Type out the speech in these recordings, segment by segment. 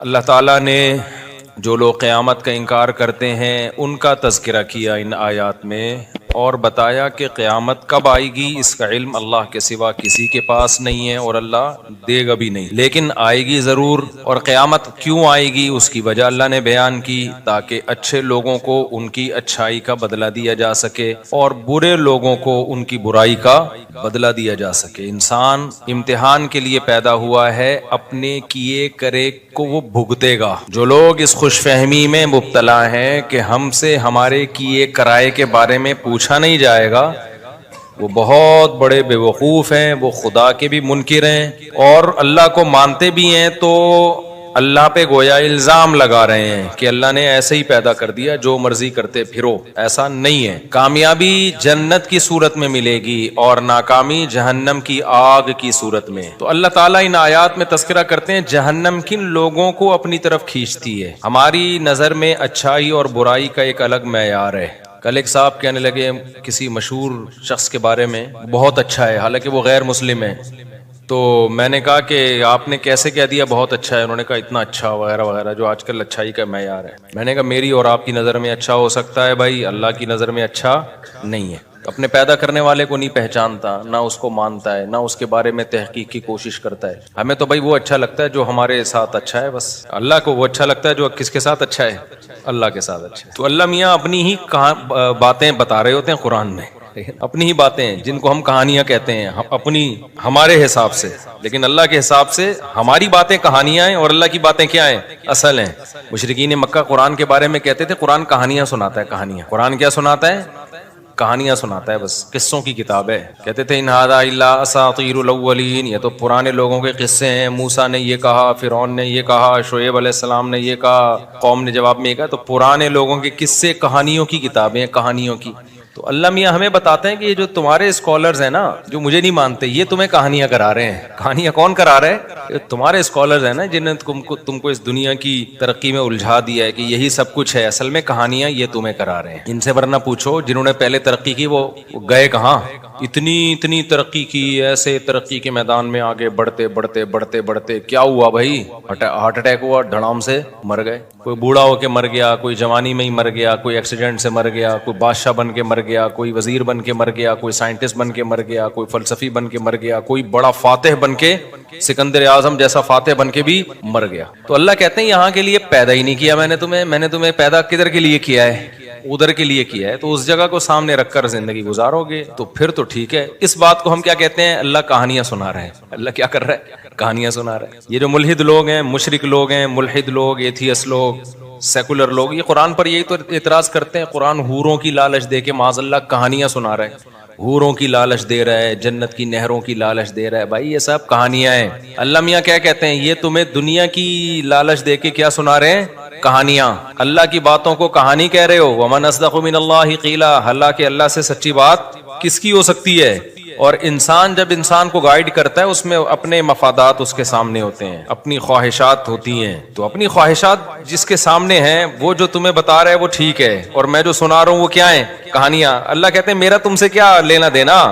اللہ تعالیٰ نے جو لوگ قیامت کا انکار کرتے ہیں ان کا تذکرہ کیا ان آیات میں، اور بتایا کہ قیامت کب آئے گی اس کا علم اللہ کے سوا کسی کے پاس نہیں ہے اور اللہ دے گا بھی نہیں، لیکن آئے گی ضرور۔ اور قیامت کیوں آئے گی اس کی وجہ اللہ نے بیان کی، تاکہ اچھے لوگوں کو ان کی اچھائی کا بدلہ دیا جا سکے اور برے لوگوں کو ان کی برائی کا بدلہ دیا جا سکے۔ انسان امتحان کے لیے پیدا ہوا ہے، اپنے کیے کرے کو وہ بھگتے گا۔ جو لوگ اس خوش فہمی میں مبتلا ہیں کہ ہم سے ہمارے کیے کرائے کے بارے میں پوچھا نہیں جائے گا، وہ بہت بڑے بے وقوف ہیں، وہ خدا کے بھی منکر ہیں، اور اللہ کو مانتے بھی ہیں تو اللہ پہ گویا الزام لگا رہے ہیں کہ اللہ نے ایسے ہی پیدا کر دیا، جو مرضی کرتے پھرو۔ ایسا نہیں ہے۔ کامیابی جنت کی صورت میں ملے گی اور ناکامی جہنم کی آگ کی صورت میں۔ تو اللہ تعالیٰ ان آیات میں تذکرہ کرتے ہیں جہنم کن لوگوں کو اپنی طرف کھینچتی ہے۔ ہماری نظر میں اچھائی اور برائی کا ایک الگ معیار ہے۔ کل ایک صاحب کہنے لگے کسی مشہور شخص کے بارے میں، بہت اچھا ہے، حالانکہ وہ غیر مسلم ہے۔ تو میں نے کہا کہ آپ نے کیسے کہہ دیا بہت اچھا ہے؟ انہوں نے کہا اتنا اچھا وغیرہ وغیرہ، جو آج کل اچھائی کا معیار ہے۔ میں نے کہا میری اور آپ کی نظر میں اچھا ہو سکتا ہے بھائی، اللہ کی نظر میں اچھا نہیں ہے۔ اپنے پیدا کرنے والے کو نہیں پہچانتا، نہ اس کو مانتا ہے، نہ اس کے بارے میں تحقیق کی کوشش کرتا ہے۔ ہمیں تو بھائی وہ اچھا لگتا ہے جو ہمارے ساتھ اچھا ہے، بس۔ اللہ کو وہ اچھا لگتا ہے جو کس کے ساتھ اچھا ہے؟ اللہ کے ساتھ اچھا ہے۔ تو اللہ میاں اپنی ہی باتیں بتا رہے ہوتے ہیں قرآن میں، اپنی ہی باتیں جن کو ہم کہانیاں کہتے ہیں، اپنی ہمارے حساب سے، لیکن اللہ کے حساب سے ہماری باتیں کہانیاں ہیں اور اللہ کی باتیں کیا ہیں؟ اصل ہیں۔ مشرکین مکہ قرآن کے بارے میں کہتے تھے قرآن کہانیاں سناتا ہے، کہانیاں۔ قرآن کیا سناتا ہے؟ کہانیاں سناتا ہے، بس قصوں کی کتاب ہے۔ کہتے تھے ان ھذا الا اساطیر الاولین، یہ تو پرانے لوگوں کے قصے ہیں، موسیٰ نے یہ کہا، فرعون نے یہ کہا، شعیب علیہ السلام نے یہ کہا، قوم نے جواب میں یہ کہا۔ تو پرانے لوگوں کے قصے، کہانیوں کی کتابیں، کہانیوں کی۔ تو اللہ میاں ہمیں بتاتے ہیں کہ یہ جو تمہارے اسکالرز ہیں نا، جو مجھے نہیں مانتے، یہ تمہیں کہانیاں کرا رہے ہیں۔ کہانیاں کون کرا رہے ہیں؟ تمہارے اسکالرز ہیں نا، جنہوں نے تم کو اس دنیا کی ترقی میں الجھا دیا ہے کہ یہی سب کچھ ہے، اصل میں کہانیاں یہ تمہیں کرا رہے ہیں۔ ان سے ورنہ پوچھو جنہوں نے پہلے ترقی کی وہ گئے کہاں؟ اتنی ترقی کی، ایسے ترقی کے میدان میں آگے بڑھتے بڑھتے بڑھتے بڑھتے کیا ہوا بھائی؟ ہارٹ اٹیک ہوا، دھڑام سے مر گئے۔ کوئی بوڑھا ہو کے مر گیا، کوئی جوانی میں ہی مر گیا، کوئی ایکسیڈنٹ سے مر گیا، کوئی بادشاہ بن کے مر گیا، کوئی وزیر بن کے مر گیا، کوئی سائنٹسٹ بن کے مر گیا، کوئی فلسفی بن کے مر گیا، کوئی بڑا فاتح بن کے، سکندر اعظم جیسا فاتح بن کے بھی مر گیا۔ تو اللہ کہتے ہیں یہاں کے لیے پیدا ہی نہیں کیا میں نے تمہیں پیدا کدھر کے لیے کیا ہے؟ ادھر کے لیے کیا ہے۔ تو اس جگہ کو سامنے رکھ کر زندگی گزارو گے تو پھر تو ٹھیک ہے۔ اس بات کو ہم کیا کہتے ہیں؟ اللہ کہانیاں سنا رہے ہیں۔ اللہ کیا کر رہا ہے؟ کہانیاں سنا رہے ہیں۔ یہ جو ملحد لوگ ہیں، مشرک لوگ ہیں، ملحد لوگ، ایتھیس لوگ، سیکولر لوگ، یہ قرآن پر یہی تو اعتراض کرتے ہیں۔ قرآن حوروں کی لالچ دے کے معاذ اللہ کہانیاں سنا رہے ہیں، حوروں کی لالچ دے رہا ہے، جنت کی نہروں کی لالچ دے رہا ہے۔ بھائی یہ سب کہانیاں ہیں۔ اللہ میاں کیا کہتے ہیں؟ یہ تمہیں دنیا کی لالچ دے کے کیا سنا رہے ہیں؟ کہانیاں۔ اللہ کی باتوں کو کہانی کہہ رہے ہو۔ ومن اصدق من اللہ قیلا، حالانکہ اللہ سے سچی بات کس کی ہو سکتی ہے؟ اور انسان جب انسان کو گائیڈ کرتا ہے، اس میں اپنے مفادات اس کے سامنے ہوتے ہیں، اپنی خواہشات ہوتی ہیں۔ تو اپنی خواہشات جس کے سامنے ہیں، وہ جو تمہیں بتا رہا ہے وہ ٹھیک ہے، اور میں جو سنا رہا ہوں وہ کیا ہیں؟ کہانیاں۔ اللہ کہتے ہیں میرا تم سے کیا لینا دینا؟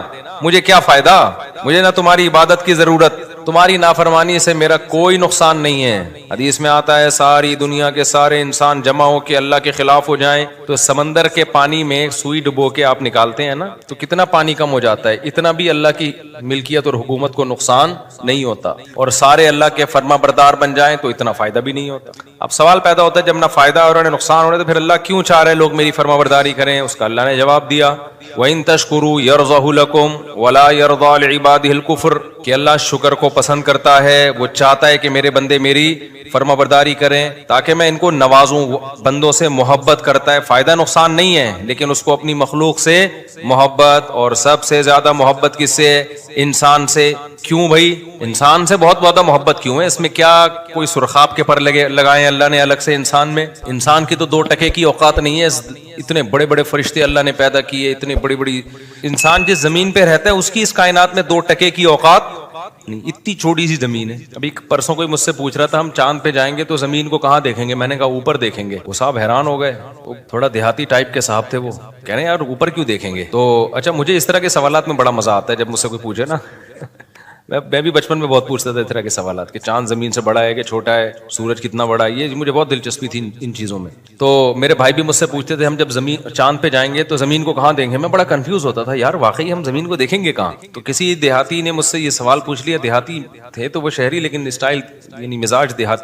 مجھے کیا فائدہ؟ مجھے نہ تمہاری عبادت کی ضرورت، تمہاری نافرمانی سے میرا کوئی نقصان نہیں ہے۔ حدیث میں آتا ہے ساری دنیا کے سارے انسان جمع ہو کے اللہ کے خلاف ہو جائیں تو سمندر کے پانی میں سوئی ڈبو کے آپ نکالتے ہیں نا، تو کتنا پانی کم ہو جاتا ہے، اتنا بھی اللہ کی ملکیت اور حکومت کو نقصان نہیں ہوتا۔ اور سارے اللہ کے فرما بردار بن جائیں تو اتنا فائدہ بھی نہیں ہوتا۔ اب سوال پیدا ہوتا ہے جب نہ فائدہ اور نہ نقصان ہو رہا ہے تو پھر اللہ کیوں چاہ رہے لوگ میری فرما برداری کریں؟ اس کا اللہ نے جواب دیا، وَإِن تَشْكُرُوا يَرْضَهُ لَكُمْ وَلَا يَرْضَى لِعِبَادِهِ الْكُفْرَ، کہ اللہ شکر کو پسند کرتا ہے، وہ چاہتا ہے کہ میرے بندے میری فرما برداری کریں تاکہ میں ان کو نوازوں۔ بندوں سے محبت کرتا ہے، فائدہ نقصان نہیں ہے، لیکن اس کو اپنی مخلوق سے محبت، اور سب سے زیادہ محبت کس سے؟ انسان سے۔ کیوں بھائی انسان سے بہت زیادہ محبت کیوں ہے؟ اس میں کیا کوئی سرخاب کے پر لگائے اللہ نے الگ سے انسان میں؟ انسان کی تو 2 ٹکے کی اوقات نہیں ہے۔ اتنے بڑے بڑے فرشتے اللہ نے پیدا کیے، اتنے بڑی بڑی، انسان جس زمین پہ رہتا ہے اس کی اس کائنات میں 2 ٹکے کی اوقات نہیں، اتنی چھوٹی سی زمین ہے۔ ابھی پرسوں کوئی مجھ سے پوچھ رہا تھا ہم چاند پہ جائیں گے تو زمین کو کہاں دیکھیں گے؟ میں نے کہا اوپر دیکھیں گے۔ وہ صاحب حیران ہو گئے، وہ تھوڑا دیہاتی ٹائپ کے صاحب تھے، وہ کہہ رہے ہیں یار اوپر کیوں دیکھیں گے؟ تو اچھا، مجھے اس طرح کے سوالات میں بڑا مزہ آتا ہے جب مجھ سے کوئی پوچھے نا میں بھی بچپن میں بہت پوچھتا تھا اس طرح کے سوالات کہ چاند زمین سے بڑا ہے کہ چھوٹا ہے, سورج کتنا بڑا ہے, یہ مجھے بہت دلچسپی تھی ان چیزوں میں. تو میرے بھائی بھی مجھ سے پوچھتے تھے ہم جب زمین چاند پہ جائیں گے تو زمین کو کہاں دیں گے. میں بڑا کنفیوز ہوتا تھا یار واقعی ہم زمین کو دیکھیں گے کہاں. تو کسی دیہاتی نے مجھ سے یہ سوال پوچھ لیا, دیہاتی تھے تو وہ شہری لیکن اسٹائل یعنی مزاج دیہات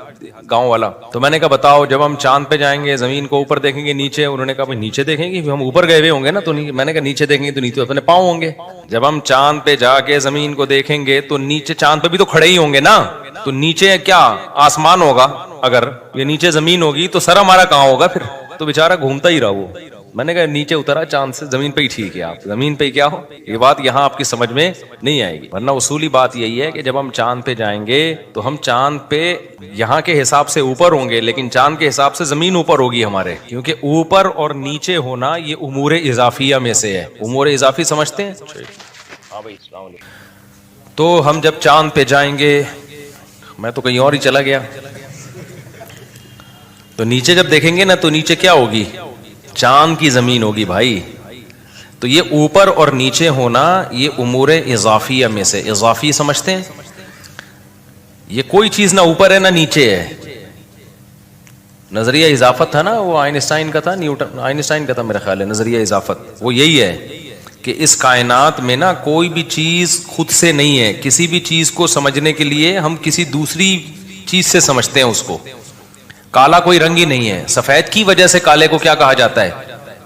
گاؤں والا. تو میں نے کہا بتاؤ جب ہم چاند پہ جائیں گے زمین کو اوپر دیکھیں گے نیچے. انہوں نے کہا بھائی نیچے دیکھیں گے, ہم اوپر گئے ہوئے ہوں گے نا. تو میں نے کہا نیچے دیکھیں گے تو نیچے اپنے پاؤں ہوں گے. جب ہم چاند پہ جا کے زمین کو دیکھیں گے تو نیچے چاند پہ بھی تو کھڑے ہی ہوں گے نا. تو نیچے کیا آسمان ہوگا, اگر یہ نیچے زمین ہوگی تو سر ہمارا کہاں ہوگا پھر. تو بےچارا گھومتا ہی رہا وہ. میں نے کہا نیچے اترا چاند سے, زمین پہ ہی ٹھیک ہے, آپ زمین پہ ہی کیا ہو. یہ بات یہاں آپ کی سمجھ میں نہیں آئے گی, ورنہ اصولی بات یہی ہے کہ جب ہم چاند پہ جائیں گے تو ہم چاند پہ یہاں کے حساب سے اوپر ہوں گے, لیکن چاند کے حساب سے زمین اوپر ہوگی ہمارے, کیونکہ اوپر اور نیچے ہونا یہ امور اضافیہ میں سے ہے. امور اضافی سمجھتے ہیں. ہاں بھائی السلام علیکم. تو ہم جب چاند پہ جائیں گے, میں تو کہیں اور ہی چلا گیا, تو نیچے جب دیکھیں گے نا تو نیچے کیا ہوگی, چاند کی زمین ہوگی بھائی. تو یہ اوپر اور نیچے ہونا یہ امور اضافیہ میں سے, اضافی سمجھتے ہیں. یہ کوئی چیز نہ اوپر ہے نہ نیچے ہے. نظریہ اضافت تھا نا, وہ آئنسٹائن کا تھا, نیوٹن آئنسٹائن کا تھا میرا خیال ہے نظریہ اضافت. وہ یہی ہے کہ اس کائنات میں نا کوئی بھی چیز خود سے نہیں ہے. کسی بھی چیز کو سمجھنے کے لیے ہم کسی دوسری چیز سے سمجھتے ہیں اس کو. کالا کوئی رنگ ہی نہیں ہے, سفید کی وجہ سے کالے کو کیا کہا جاتا ہے,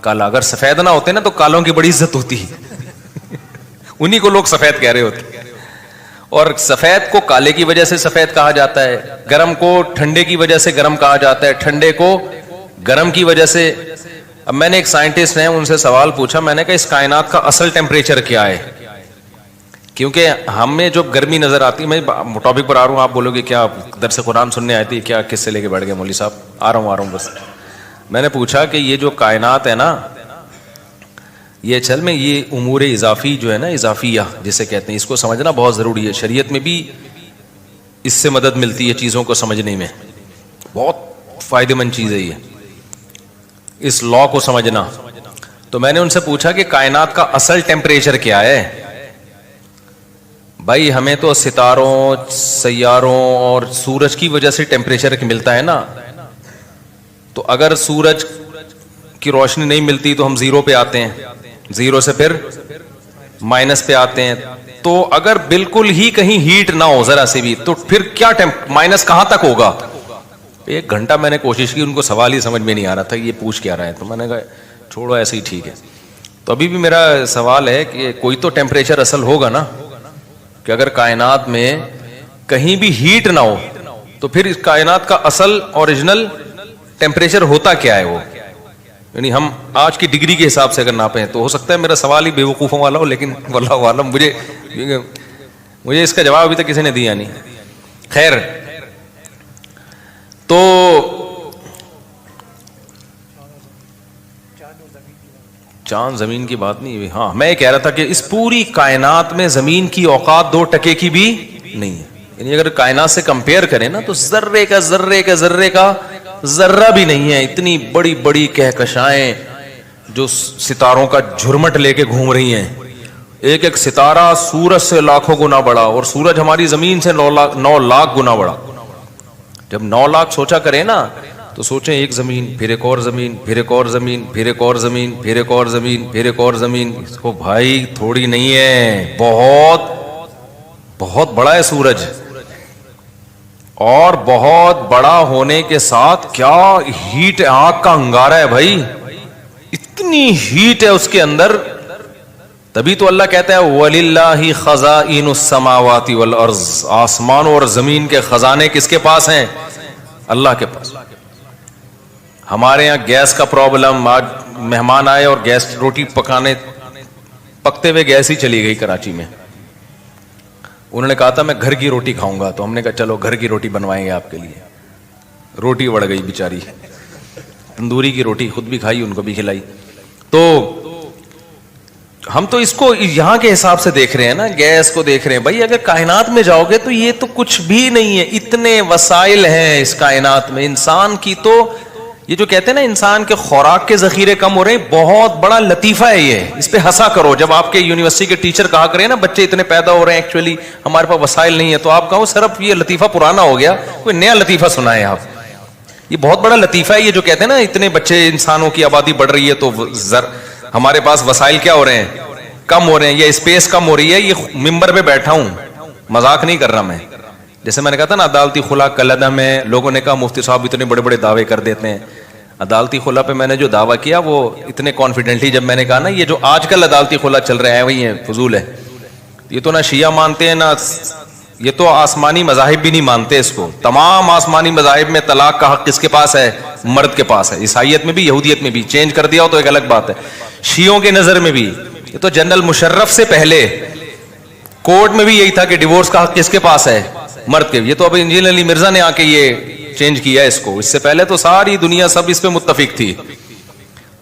کالا. اگر سفید نہ ہوتے نا تو کالوں کی بڑی عزت ہوتی, انہی کو لوگ سفید کہہ رہے ہوتے. اور سفید کو کالے کی وجہ سے سفید کہا جاتا ہے, گرم کو ٹھنڈے کی وجہ سے گرم کہا جاتا ہے, ٹھنڈے کو گرم کی وجہ سے. اب میں نے ایک سائنٹسٹ ہیں ان سے سوال پوچھا, میں نے کہا اس کائنات کا اصل ٹیمپریچر کیا ہے, کیونکہ ہمیں جو گرمی نظر آتی ہے. میں ٹاپک پر آ رہا ہوں, آپ بولو گے کیا درس قرآن سننے آئی تھی کیا, کس سے لے کے بیٹھ گئے مولوی صاحب. آ رہا ہوں بس. میں نے پوچھا کہ یہ جو کائنات ہے نا یہ چل میں یہ امور اضافی جو ہے نا, اضافیہ جسے کہتے ہیں, اس کو سمجھنا بہت ضروری ہے. شریعت میں بھی اس سے مدد ملتی ہے چیزوں کو سمجھنے میں, بہت فائدہ مند چیز ہے یہ, اس لا کو سمجھنا. تو میں نے ان سے پوچھا کہ کائنات کا اصل ٹیمپریچر کیا ہے. بھائی ہمیں تو ستاروں سیاروں اور سورج کی وجہ سے ٹیمپریچر ملتا ہے نا. تو اگر سورج کی روشنی نہیں ملتی تو ہم زیرو پہ آتے ہیں, زیرو سے پھر مائنس پہ آتے ہیں. تو اگر بالکل ہی کہیں ہیٹ نہ ہو ذرا سے بھی تو پھر کیا مائنس کہاں تک ہوگا. 1 گھنٹہ میں نے کوشش کی, ان کو سوال ہی سمجھ میں نہیں آ رہا تھا یہ پوچھ کیا رہا ہے. تو میں نے کہا چھوڑو ایسے ہی ٹھیک ہے. تو ابھی بھی میرا سوال ہے کہ کوئی تو ٹیمپریچر اصل ہوگا نا, کہ اگر کائنات میں کہیں بھی ہیٹ نہ ہو تو پھر اس کائنات کا اصل اوریجنل ٹیمپریچر ہوتا کیا ہے وہ. یعنی ہم آج کی ڈگری کے حساب سے اگر ناپیں تو ہو سکتا ہے میرا سوال ہی بیوقوفوں والا ہو, لیکن واللہ عالم مجھے اس کا جواب ابھی تک کسی نے دیا نہیں. خیر, تو چاند زمین کی بات نہیں ہوئی. ہاں میں یہ کہہ رہا تھا کہ اس پوری کائنات میں زمین کی اوقات 2% کی بھی نہیں ہے. یعنی اگر کائنات سے کمپیئر کریں نا تو ذرے کا ذرہ بھی نہیں ہے. اتنی بڑی بڑی کہکشائیں جو ستاروں کا جھرمٹ لے کے گھوم رہی ہیں, ایک ایک ستارہ سورج سے لاکھوں گنا بڑا, اور سورج ہماری زمین سے 9 لاکھ گنا بڑا. جب 9 لاکھ سوچا کریں نا تو سوچیں ایک زمین, پھر ایک اور زمین, پھر ایک اور زمین, پھر ایک اور زمین, پھر ایک اور زمین, پھر ایک اور زمین. اس کو بھائی تھوڑی نہیں ہے, بہت بہت بڑا ہے سورج. اور بہت بڑا ہونے کے ساتھ کیا ہیٹ, آگ کا انگارہ ہے بھائی, اتنی ہیٹ ہے اس کے اندر. تبھی تو اللہ کہتا ہے وَلِلَّهِ خَزَائِنُ السَّمَاوَاتِ وَالْأَرْضِ, آسمانوں اور زمین کے خزانے کس کے پاس ہیں, اللہ کے پاس. ہمارے یہاں گیس کا پرابلم, آج مہمان آئے اور گیس روٹی پکتے ہوئے گیس ہی چلی گئی کراچی میں. انہوں نے کہا تھا میں گھر کی روٹی کھاؤں گا, تو ہم نے کہا چلو گھر کی روٹی بنوائیں گے آپ کے لیے. روٹی بڑھ گئی بیچاری, تندوری کی روٹی خود بھی کھائی ان کو بھی کھلائی. تو ہم تو اس کو یہاں کے حساب سے دیکھ رہے ہیں نا, گیس کو دیکھ رہے ہیں. بھائی اگر کائنات میں جاؤ گے تو یہ تو کچھ بھی نہیں ہے, اتنے وسائل ہیں اس کائنات میں. انسان کی تو یہ جو کہتے ہیں نا انسان کے خوراک کے ذخیرے کم ہو رہے ہیں، بہت بڑا لطیفہ ہے یہ، اس پہ ہنسا کرو. جب آپ کے یونیورسٹی کے ٹیچر کہا کریں نا بچے اتنے پیدا ہو رہے ہیں ایکچولی ہمارے پاس وسائل نہیں ہے، تو آپ کہو صرف یہ لطیفہ پرانا ہو گیا، کوئی نیا لطیفہ سنائیں آپ. یہ بہت بڑا لطیفہ ہے یہ جو کہتے ہیں نا اتنے بچے، انسانوں کی آبادی بڑھ رہی ہے تو ہمارے پاس وسائل کیا ہو رہے ہیں، کم ہو رہے ہیں، یا اسپیس کم ہو رہی ہے. یہ ممبر پہ بیٹھا ہوں، مذاق نہیں کر رہا میں. جیسے میں نے کہا تھا نا عدالتی خلا کلعدم ہے، لوگوں نے کہا مفتی صاحب اتنے بڑے بڑے دعوے کر دیتے ہیں. عدالتی خلا پہ میں نے جو دعویٰ کیا وہ اتنے کانفیڈنٹلی جب میں نے کہا نا یہ جو آج کل عدالتی خلا چل رہا ہے وہی ہے، فضول ہے. یہ تو نہ شیعہ مانتے ہیں، نہ یہ تو آسمانی مذاہب بھی نہیں مانتے اس کو. تمام آسمانی مذاہب میں طلاق کا حق کس کے پاس ہے؟ مرد کے پاس ہے. عیسائیت میں بھی، یہودیت میں بھی. چینج کر دیا ہو تو ایک الگ بات ہے. شیعوں کے نظر میں بھی یہ تو جنرل مشرف سے پہلے کورٹ میں بھی یہی تھا کہ ڈیورس کا حق کس کے پاس ہے؟ مرد کے. یہ تو اب انجینئر علی مرزا نے آ کے یہ چینج کیا ہے اس کو. اس سے پہلے تو ساری دنیا سب اس پہ متفق تھی.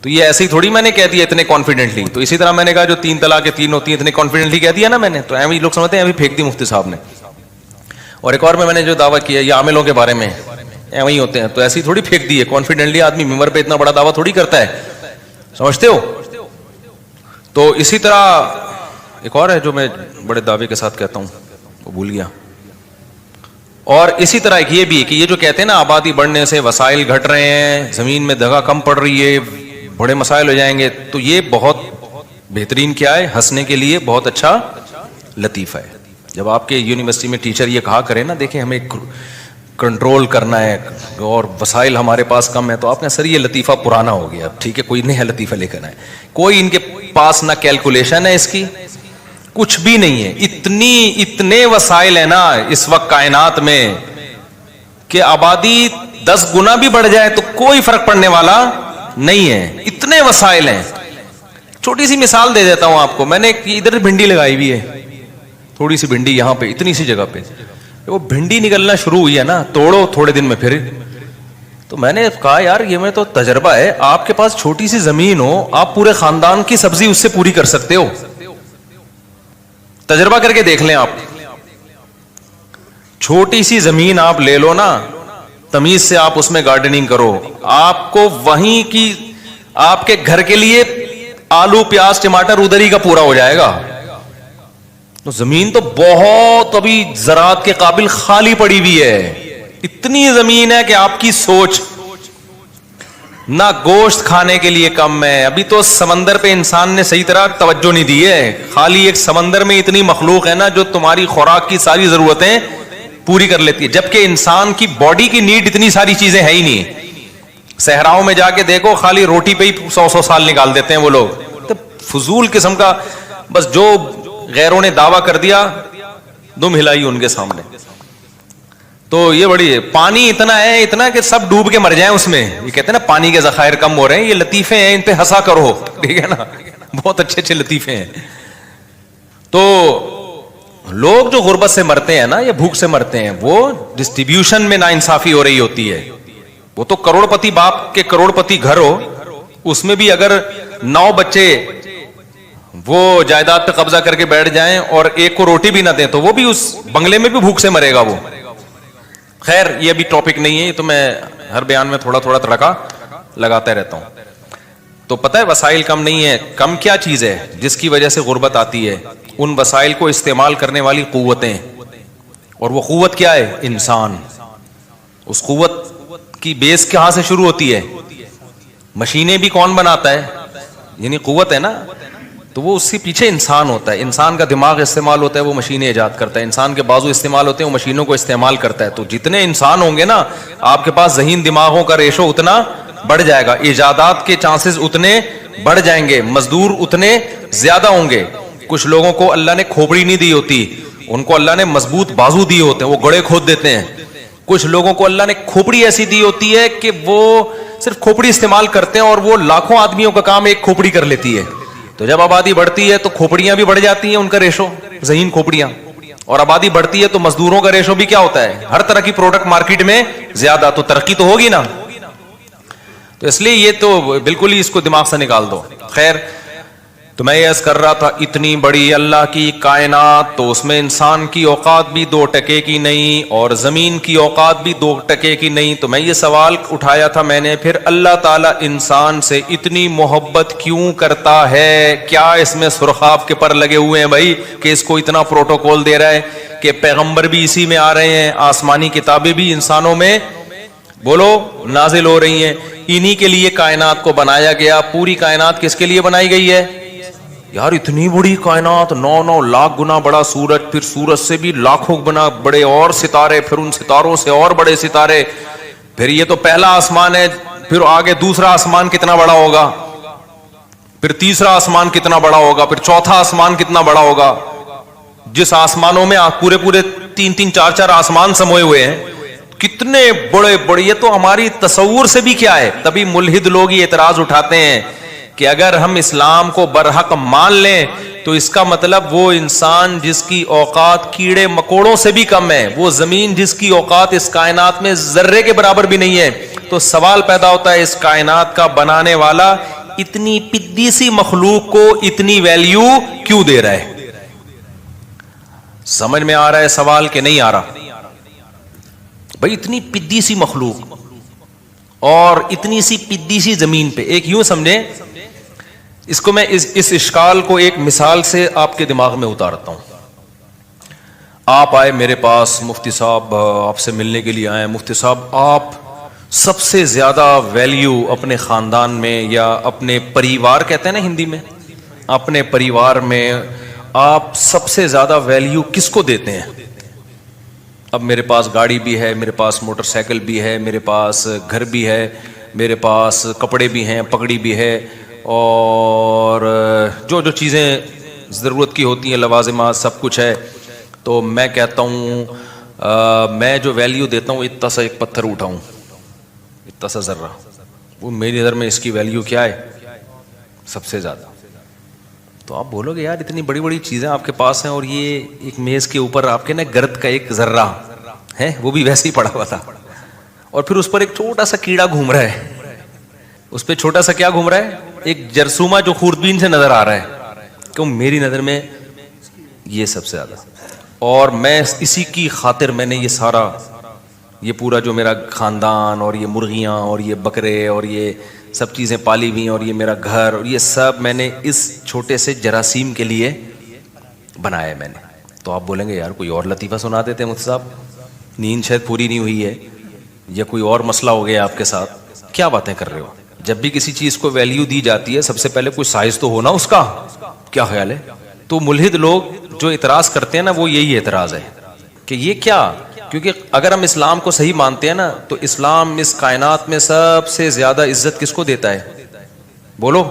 تو یہ ایسے ہی تھوڑی میں نے کہہ دیا اتنے کانفیڈنٹلی. تو اسی طرح میں نے کہا جو 3 طلاق 3 ہوتی ہیں اتنے کانفیڈنٹلی کہہ دیا نا میں نے، تو ایویں لوگ سمجھتے ہیں ایویں پھینک دی مفتی صاحب نے. اور ایک اور میں نے جو دعویٰ کیا یہ عاملوں کے بارے میں ایویں ہی ہوتے ہیں، تو ایسی تھوڑی پھینک دی ہے کانفیڈنٹلی. آدمی ممبر پہ اتنا بڑا دعویٰ تھوڑی کرتا ہے، سمجھتے ہو. تو اسی طرح ایک اور ہے جو میں بڑے دعوے کے ساتھ کہتا ہوں، وہ بھول گیا. اور اسی طرح ایک یہ بھی کہ یہ جو کہتے ہیں نا آبادی بڑھنے سے وسائل گھٹ رہے ہیں، زمین میں جگہ کم پڑ رہی ہے، بڑے مسائل ہو جائیں گے، تو یہ بہت بہترین کیا ہے، ہنسنے کے لیے بہت اچھا لطیفہ ہے. جب آپ کے یونیورسٹی میں ٹیچر یہ کہا کرے نا دیکھیں ہمیں کنٹرول کرنا ہے اور وسائل ہمارے پاس کم ہے، تو آپ نے سر یہ لطیفہ پرانا ہو گیا، ٹھیک ہے کوئی نیا لطیفہ لے کر آئے. کوئی ان کے پاس نہ کیلکولیشن ہے اس کی، کچھ بھی نہیں ہے. اتنے وسائل ہیں نا اس وقت کائنات میں کہ آبادی 10 گنا بھی بڑھ جائے تو کوئی فرق پڑنے والا نہیں ہے. اتنے وسائل ہیں. چھوٹی سی مثال دے دیتا ہوں آپ کو. میں نے ادھر بھنڈی لگائی ہوئی ہے، تھوڑی سی بھنڈی یہاں پہ اتنی سی جگہ پہ. وہ بھنڈی نکلنا شروع ہوئی ہے نا، توڑو تھوڑے دن میں پھر. تو میں نے کہا یار یہ میں تو تجربہ ہے، آپ کے پاس چھوٹی سی زمین ہو، آپ پورے خاندان کی سبزی اس سے پوری کر سکتے ہو. تجربہ کر کے دیکھ لیں آپ. چھوٹی سی زمین آپ لے لو نا، تمیز سے آپ اس میں گارڈننگ کرو، آپ کو وہیں کی آپ کے گھر کے لیے آلو پیاز ٹماٹر ادھر ہی کا پورا ہو جائے گا. تو زمین تو بہت ابھی زراعت کے قابل خالی پڑی ہوئی ہے. اتنی زمین ہے کہ آپ کی سوچ نہ گوشت کھانے کے لیے کم ہے. ابھی تو سمندر پہ انسان نے صحیح طرح توجہ نہیں دی ہے. خالی ایک سمندر میں اتنی مخلوق ہے نا جو تمہاری خوراک کی ساری ضرورتیں پوری کر لیتی ہے، جبکہ انسان کی باڈی کی نیڈ اتنی ساری چیزیں ہے ہی نہیں. صحراؤں میں جا کے دیکھو خالی روٹی پہ ہی 100 سال نکال دیتے ہیں وہ لوگ. تو فضول قسم کا بس جو غیروں نے دعویٰ کر دیا دم ہلائی ان کے سامنے. تو یہ بڑی پانی اتنا کہ سب ڈوب کے مر جائیں اس میں. یہ کہتے ہیں نا پانی کے ذخائر کم ہو رہے ہیں. یہ لطیفے ہیں، ان پہ ہنسا کرو، ٹھیک ہے نا. بہت اچھے اچھے لطیفے ہیں. تو لوگ جو غربت سے مرتے ہیں نا یا بھوک سے مرتے ہیں، وہ ڈسٹریبیوشن میں ناانصافی ہو رہی ہوتی ہے. وہ تو کروڑ پتی باپ کے کروڑ پتی گھر ہو، اس میں بھی اگر 9 بچے وہ جائیداد پہ قبضہ کر کے بیٹھ جائیں اور ایک کو روٹی بھی نہ دیں تو وہ بھی اس بنگلے میں بھی بھوک سے مرے گا وہ. خیر یہ بھی ٹاپک نہیں ہے، یہ تو میں ہر بیان میں تھوڑا تھوڑا تڑکا لگاتا رہتا ہوں. تو پتہ ہے وسائل کم نہیں ہے. کم کیا چیز ہے جس کی وجہ سے غربت آتی ہے؟ ان وسائل کو استعمال کرنے والی قوتیں. اور وہ قوت کیا ہے؟ انسان. اس قوت کی بیس کہاں سے شروع ہوتی ہے؟ مشینیں بھی کون بناتا ہے؟ یعنی قوت ہے نا، تو وہ اس کے پیچھے انسان ہوتا ہے. انسان کا دماغ استعمال ہوتا ہے، وہ مشینیں ایجاد کرتا ہے. انسان کے بازو استعمال ہوتے ہیں، وہ مشینوں کو استعمال کرتا ہے. تو جتنے انسان ہوں گے نا آپ کے پاس ذہین دماغوں کا ریشو اتنا بڑھ جائے گا، ایجادات کے چانسز اتنے بڑھ جائیں گے، مزدور اتنے زیادہ ہوں گے. کچھ لوگوں کو اللہ نے کھوپڑی نہیں دی ہوتی، ان کو اللہ نے مضبوط بازو دیے ہوتے ہیں، وہ گڑے کھود دیتے ہیں. کچھ لوگوں کو اللہ نے کھوپڑی ایسی دی ہوتی ہے کہ وہ صرف کھوپڑی استعمال کرتے ہیں اور وہ لاکھوں آدمیوں کا کام ایک کھوپڑی کر لیتی ہے. تو جب آبادی بڑھتی ہے تو کھوپڑیاں بھی بڑھ جاتی ہیں، ان کا ریشو ذہین کھوپڑیاں. اور آبادی بڑھتی ہے تو مزدوروں کا ریشو بھی کیا ہوتا ہے؟ ہر طرح کی پروڈکٹ مارکیٹ میں زیادہ، تو ترقی تو ہوگی نا. تو اس لیے یہ تو بالکل ہی اس کو دماغ سے نکال دو. خیر تو میں یہ عرض کر رہا تھا اتنی بڑی اللہ کی کائنات تو اس میں انسان کی اوقات بھی 2 ٹکے کی نہیں اور زمین کی اوقات بھی 2 ٹکے کی نہیں. تو میں یہ سوال اٹھایا تھا میں نے, پھر اللہ تعالیٰ انسان سے اتنی محبت کیوں کرتا ہے؟ کیا اس میں سرخاب کے پر لگے ہوئے ہیں بھائی کہ اس کو اتنا پروٹوکول دے رہا ہے کہ پیغمبر بھی اسی میں آ رہے ہیں, آسمانی کتابیں بھی انسانوں میں بولو نازل ہو رہی ہیں, انہی کے لیے کائنات کو بنایا گیا. پوری کائنات کس کے لیے بنائی گئی ہے یار؟ اتنی بڑی کائنات, 9 لاکھ گنا بڑا سورج, پھر سورج سے بھی لاکھوں گنا بڑے اور ستارے, پھر ان ستاروں سے اور بڑے ستارے, پھر یہ تو پہلا آسمان ہے, پھر آگے دوسرا آسمان کتنا بڑا ہوگا, پھر تیسرا آسمان کتنا بڑا ہوگا, پھر چوتھا آسمان کتنا بڑا ہوگا. جس آسمانوں میں پورے 3 4 آسمان سموئے ہوئے ہیں, کتنے بڑے بڑے, یہ تو ہماری تصور سے بھی کیا ہے. تبھی ملحد لوگ یہ اعتراض اٹھاتے ہیں کہ اگر ہم اسلام کو برحق مان لیں تو اس کا مطلب وہ انسان جس کی اوقات کیڑے مکوڑوں سے بھی کم ہے, وہ زمین جس کی اوقات اس کائنات میں ذرے کے برابر بھی نہیں ہے, تو سوال پیدا ہوتا ہے اس کائنات کا بنانے والا اتنی پدی سی مخلوق کو اتنی ویلیو کیوں دے رہا ہے؟ سمجھ میں آ رہا ہے سوال کہ نہیں آ رہا؟ بھائی اتنی پدی سی مخلوق اور اتنی سی پدی سی زمین پہ, ایک یوں سمجھیں اس کو, میں اس اشکال کو ایک مثال سے آپ کے دماغ میں اتارتا ہوں. آپ آئے میرے پاس, مفتی صاحب آپ سے ملنے کے لیے آئے. مفتی صاحب آپ سب سے زیادہ ویلیو اپنے خاندان میں یا اپنے پریوار کہتے ہیں نا ہندی میں, اپنے پریوار میں آپ سب سے زیادہ ویلیو کس کو دیتے ہیں؟ اب میرے پاس گاڑی بھی ہے, میرے پاس موٹر سائیکل بھی ہے, میرے پاس گھر بھی ہے, میرے پاس کپڑے بھی ہیں, پگڑی بھی ہے, اور جو جو چیزیں ضرورت کی ہوتی ہیں لوازمات سب کچھ ہے. تو میں کہتا ہوں میں جو ویلیو دیتا ہوں اتنا سا ایک پتھر اٹھاؤں, اتنا سا ذرہ, وہ میری نظر میں اس کی ویلیو کیا ہے سب سے زیادہ. تو آپ بولو گے یار اتنی بڑی بڑی چیزیں آپ کے پاس ہیں اور یہ ایک میز کے اوپر آپ کے نا گرد کا ایک ذرہ ہے, وہ بھی ویسے ہی پڑا ہوا تھا, اور پھر اس پر ایک چھوٹا سا کیڑا گھوم رہا ہے, اس پہ چھوٹا سا کیا گھوم رہا ہے, ایک جرثومہ جو خوردبین سے نظر آ رہا ہے. کیوں میری نظر میں یہ سب سے زیادہ, اور میں اسی کی خاطر میں نے یہ سارا, یہ پورا جو میرا خاندان اور یہ مرغیاں اور یہ بکرے اور یہ سب چیزیں پالی ہوئی ہیں اور یہ میرا گھر اور یہ سب میں نے اس چھوٹے سے جراثیم کے لیے بنایا میں نے. تو آپ بولیں گے یار کوئی اور لطیفہ سنا دیتے ہیں مفتی صاحب, نیند شاید پوری نہیں ہوئی ہے یا کوئی اور مسئلہ ہو گیا آپ کے ساتھ, کیا باتیں کر رہے ہو؟ جب بھی کسی چیز کو ویلیو دی جاتی ہے سب سے پہلے کوئی سائز تو ہونا اس کا, کیا خیال ہے؟ تو ملحد لوگ جو اعتراض کرتے ہیں نا وہ یہی اعتراض ہے کہ یہ کیا, کیونکہ اگر ہم اسلام کو صحیح مانتے ہیں نا تو اسلام اس کائنات میں سب سے زیادہ عزت کس کو دیتا ہے؟ بولو,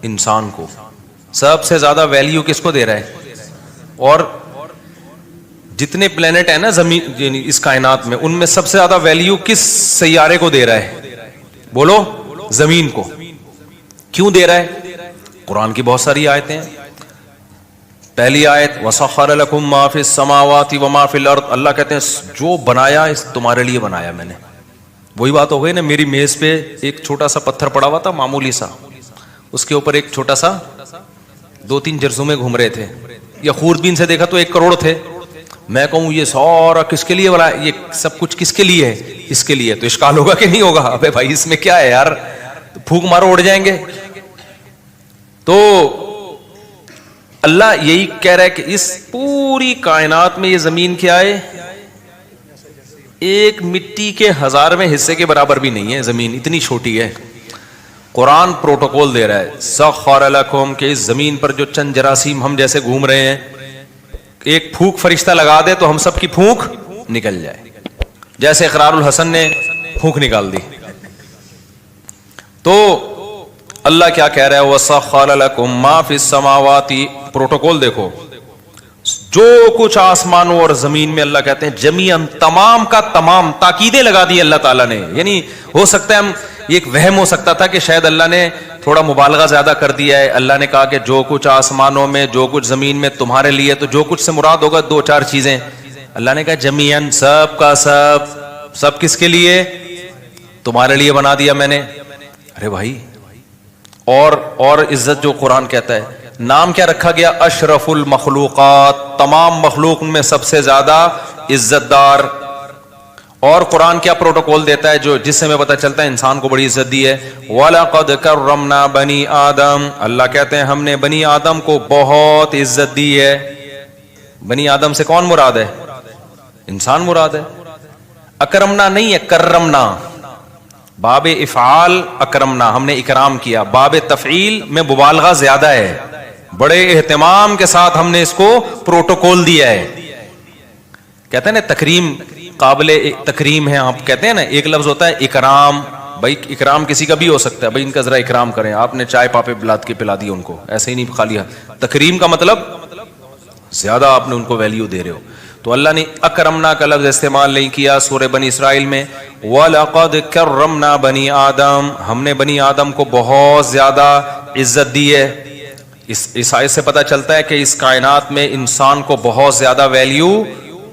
انسان کو. سب سے زیادہ ویلیو کس کو دے رہا ہے؟ اور جتنے پلینٹ ہیں نا زمین اس کائنات میں, ان میں سب سے زیادہ ویلیو کس سیارے کو دے رہا ہے؟ بولو, زمین کو. کیوں دے رہا ہے؟ قرآن کی بہت ساری آیتیں ہیں. پہلی آیت وَسَخَّرَ لَكُم مَّا فِي السَّمَاوَاتِ وَمَا فِي الْأَرْضِ, اللہ کہتے ہیں جو بنایا اس تمہارے لیے بنایا میں نے. وہی بات ہو گئی نا, میری میز پہ ایک چھوٹا سا پتھر پڑا ہوا تھا معمولی سا, اس کے اوپر ایک چھوٹا سا 2-3 جرثومے گھوم رہے تھے, یا خوردبین سے دیکھا تو 1 کروڑ تھے. میں کہوں یہ سارا کس کے لیے بنایا, یہ سب کچھ کس کے لیے ہے؟ اس کے لیے. تو اشکال ہوگا کہ نہیں ہوگا؟ ابے بھائی اس میں کیا ہے یار, پھونک مارو اڑ جائیں گے. تو اللہ یہی کہہ رہا ہے کہ اس پوری کائنات میں یہ زمین کیا ہے, ایک مٹی کے 1000ویں حصے کے برابر بھی نہیں ہے زمین, اتنی چھوٹی ہے. قرآن پروٹوکول دے رہا ہے سخر لکم, کہ اس زمین پر جو چند جراثیم ہم جیسے گھوم رہے ہیں, ایک پھونک فرشتہ لگا دے تو ہم سب کی پھونک نکل جائے, جیسے اقرار الحسن نے پھونک نکال دی. تو اللہ کیا کہہ رہا ہے وَسَخَّرَ لَكُم مَّا فِي السَّمَاوَاتِ, پروٹوکول دیکھو, جو کچھ آسمانوں اور زمین میں, اللہ کہتے ہیں جمیعاً, تمام کا تمام, تاکیدیں لگا دی اللہ تعالیٰ نے. یعنی ہو سکتا ہے ہم یہ ایک وہم ہو سکتا تھا کہ شاید اللہ نے تھوڑا مبالغہ زیادہ کر دیا ہے. اللہ نے کہا کہ جو کچھ آسمانوں میں جو کچھ زمین میں تمہارے لیے, تو جو کچھ سے مراد ہوگا 2-4 چیزیں. اللہ نے کہا جمیعاً, سب کا سب کس کے لیے؟ تمہارے لیے بنا دیا میں نے. ارے بھائی, اور عزت جو قرآن کہتا ہے نام کیا رکھا گیا؟ اشرف المخلوقات، تمام مخلوق میں سب سے زیادہ عزت دار. اور قرآن کیا پروٹوکول دیتا ہے جو جس سے ہمیں پتہ چلتا ہے انسان کو بڑی عزت دی ہے؟ وَلَقَدْ كَرَّمْنَا بَنِي آدم، اللہ کہتے ہیں ہم نے بنی آدم کو بہت عزت دی ہے. بنی آدم سے کون مراد ہے؟ انسان مراد ہے. اکرمنا نہیں ہے، کرمنا. باب افعال اکرمنا، ہم نے اکرام کیا. باب تفعیل میں مبالغہ زیادہ ہے، بڑے اہتمام کے ساتھ ہم نے اس کو پروٹوکول دیا ہے. کہتے ہیں نا تکریم، قابل تکریم ہے. آپ کہتے ہیں نا ایک لفظ ہوتا ہے اکرام، بھائی اکرام کسی کا بھی ہو سکتا ہے، بھائی ان کا ذرا اکرام کریں، آپ نے چائے پاپے بلاد کے پلا دی ان کو، ایسے ہی نہیں خالی. تکریم کا مطلب زیادہ آپ نے ان کو ویلیو دے رہے ہو. تو اللہ نے اکرمنا کا لفظ استعمال نہیں کیا سورہ بنی اسرائیل میں. وَلَقَدْ كَرَّمْنَا بَنِي آدم، ہم نے بنی آدم کو بہت زیادہ عزت دی ہے. اس آیت سے پتہ چلتا ہے کہ اس کائنات میں انسان کو بہت زیادہ ویلیو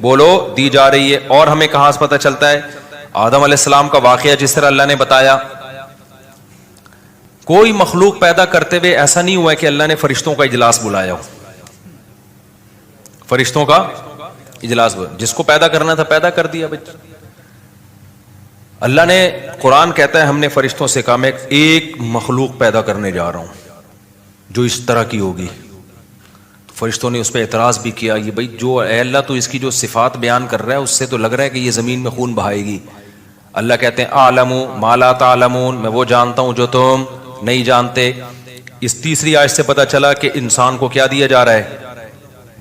بولو دی جا رہی ہے. اور ہمیں کہاں سے پتہ چلتا ہے؟ آدم علیہ السلام کا واقعہ جس طرح اللہ نے بتایا. کوئی مخلوق پیدا کرتے ہوئے ایسا نہیں ہوا ہے کہ اللہ نے فرشتوں کا اجلاس بلایا ہو. فرشتوں کا اجلاس، جس کو پیدا کرنا تھا پیدا کر دیا. اللہ نے، قرآن کہتا ہے ہم نے فرشتوں سے کہا میں ایک مخلوق پیدا کرنے جا رہا ہوں جو اس طرح کی ہوگی. فرشتوں نے اس پہ اعتراض بھی کیا، یہ بھائی جو اے اللہ تو اس کی جو صفات بیان کر رہا ہے اس سے تو لگ رہا ہے کہ یہ زمین میں خون بہائے گی. اللہ کہتے ہیں اعلم ما لا تعلمون، میں وہ جانتا ہوں جو تم نہیں جانتے. اس تیسری آیت سے پتہ چلا کہ انسان کو کیا دیا جا رہا ہے؟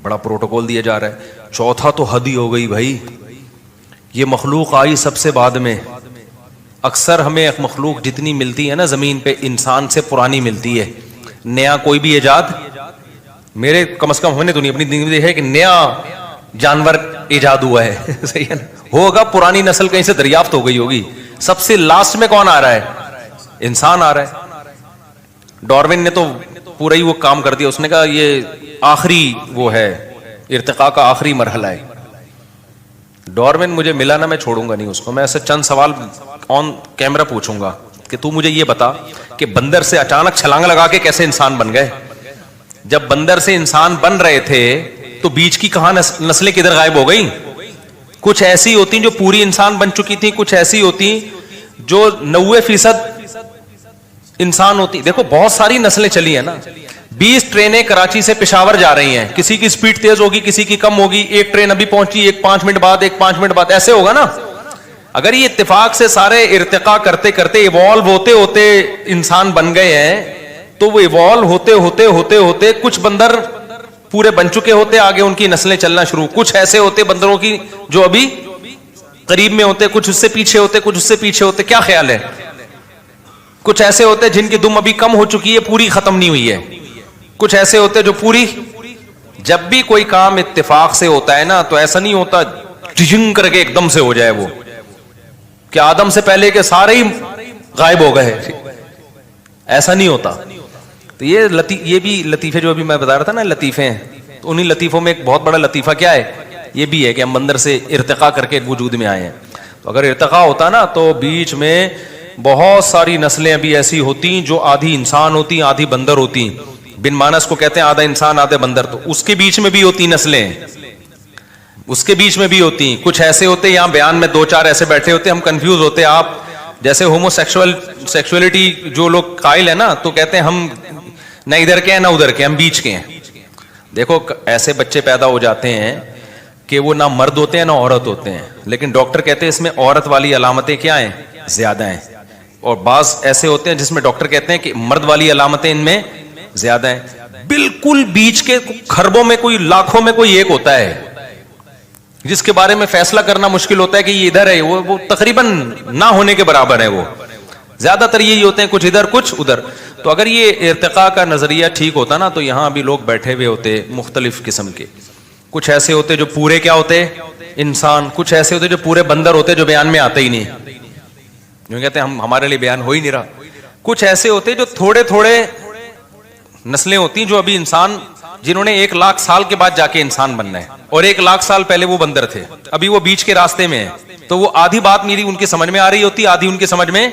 بڑا پروٹوکول دیا جا رہا ہے. چوتھا تو حد ہی ہو گئی بھائی، یہ مخلوق آئی سب سے بعد میں. اکثر ہمیں ایک مخلوق جتنی ملتی ہے نا زمین پہ انسان سے پرانی ملتی ہے. نیا کوئی بھی ایجاد میرے کم از کم ہم نے تو نہیں اپنی زندگی میں دیکھا ہے کہ نیا جانور ایجاد ہوا ہے. صحیح ہے نا؟ ہوگا پرانی نسل کہیں سے دریافت ہو گئی ہوگی. سب سے لاسٹ میں کون آ رہا ہے؟ انسان آ رہا ہے. ڈاروین نے تو پورا ہی وہ کام کر دیا، اس نے کہا یہ آخری وہ ہے، ارتقاء کا آخری مرحلہ ہے. ڈاروین مجھے ملا نا، میں چھوڑوں گا نہیں اس کو. میں ایسے چند سوال آن کیمرہ پوچھوں گا کہ تو مجھے یہ بتا کہ بندر سے اچانک چھلانگ لگا کے کیسے انسان بن گئے؟ جب بندر سے انسان بن رہے تھے تو بیچ کی کہاں نسلیں کدھر غائب ہو گئی؟ کچھ ایسی ہوتی جو پوری انسان بن چکی تھی، کچھ ایسی ہوتی جو 90% انسان ہوتی. دیکھو بہت ساری نسلیں چلی ہیں نا. 20 ٹرینیں کراچی سے پشاور جا رہی ہیں، کسی کی سپیڈ تیز ہوگی کسی کی کم ہوگی. ایک ٹرین ابھی پہنچی، ایک 5 منٹ بعد، ایک 5 منٹ بعد، ایسے ہوگا نا. اگر یہ اتفاق سے سارے ارتقاء کرتے کرتے ایوالو ہوتے ہوتے انسان بن گئے ہیں تو وہ ایوالو ہوتے ہوتے ہوتے ہوتے کچھ بندر پورے بن چکے ہوتے، آگے ان کی نسلیں چلنا شروع. کچھ ایسے ہوتے بندروں کی جو ابھی قریب میں ہوتے، کچھ اس سے پیچھے ہوتے، کچھ اس سے پیچھے ہوتے. کیا خیال ہے؟ کچھ ایسے ہوتے جن کی دم ابھی کم ہو چکی ہے، پوری ختم نہیں ہوئی ہے. کچھ ایسے ہوتے جو پوری. جب بھی کوئی کام اتفاق سے ہوتا ہے نا تو ایسا نہیں ہوتا ٹجنگ کر کے ایک دم سے ہو جائے وہ کہ آدم سے پہلے کے سارے ہی غائب ہو گئے. ایسا نہیں ہوتا. تو یہ بھی لطیفے جو ابھی میں بتا رہا تھا نا لطیفے ہیں، تو انہی لطیفوں میں ایک بہت بڑا لطیفہ کیا ہے؟ یہ بھی ہے کہ ہم بندر سے ارتقاء کر کے وجود میں آئے ہیں. تو اگر ارتقاء ہوتا نا تو بیچ میں بہت ساری نسلیں ابھی ایسی ہوتی جو آدھی انسان ہوتی آدھی بندر ہوتی. بن مانس کو کہتے ہیں آدھا انسان آدھے بندر. تو اس کے بیچ میں بھی ہوتی نسلیں، اس کے بیچ میں بھی ہوتی. کچھ ایسے ہوتے یہاں بیان میں 2-4 ایسے بیٹھے ہوتے، ہم کنفیوز ہوتے. آپ جیسے ہومو سیکسولیٹی جو لوگ قائل ہیں نا تو کہتے ہیں ہم نہ ادھر کے ہیں نہ ادھر کے، ہم بیچ کے ہیں. دیکھو ایسے بچے پیدا ہو جاتے ہیں کہ وہ نہ مرد ہوتے ہیں نہ عورت ہوتے ہیں، لیکن ڈاکٹر کہتے ہیں اس میں عورت والی علامتیں کیا ہیں؟ زیادہ ہیں. اور بعض ایسے ہوتے ہیں جس میں ڈاکٹر کہتے ہیں کہ مرد والی علامتیں ان میں زیادہ ہیں. بالکل بیچ کے خربوں میں کوئی لاکھوں میں کوئی ایک ہوتا ہے جس کے بارے میں فیصلہ کرنا مشکل ہوتا ہے کہ یہ ادھر ہے، وہ تقریباً نہ ہونے کے برابر ہے. وہ زیادہ تر یہی ہوتے ہیں، کچھ ادھر کچھ ادھر. تو اگر یہ ارتقاء کا نظریہ ٹھیک ہوتا نا تو یہاں بھی لوگ بیٹھے ہوئے ہوتے مختلف قسم کے. کچھ ایسے ہوتے جو پورے کیا ہوتے؟ انسان. کچھ ایسے ہوتے جو پورے بندر ہوتے جو بیان میں آتے ہی نہیں، جو کہتے ہیں ہمارے لیے بیان ہو ہی نہیں رہا. کچھ ایسے ہوتے جو تھوڑے تھوڑے نسلیں ہوتی جو ابھی انسان، جنہوں نے 1 لاکھ سال کے بعد جا کے انسان بننا ہے، اور 1 لاکھ سال پہلے وہ بندر تھے، ابھی وہ بیچ کے راستے میں ہے. تو وہ آدھی بات میری ان کی سمجھ میں آ رہی ہوتی، آدھی ان کی سمجھ میں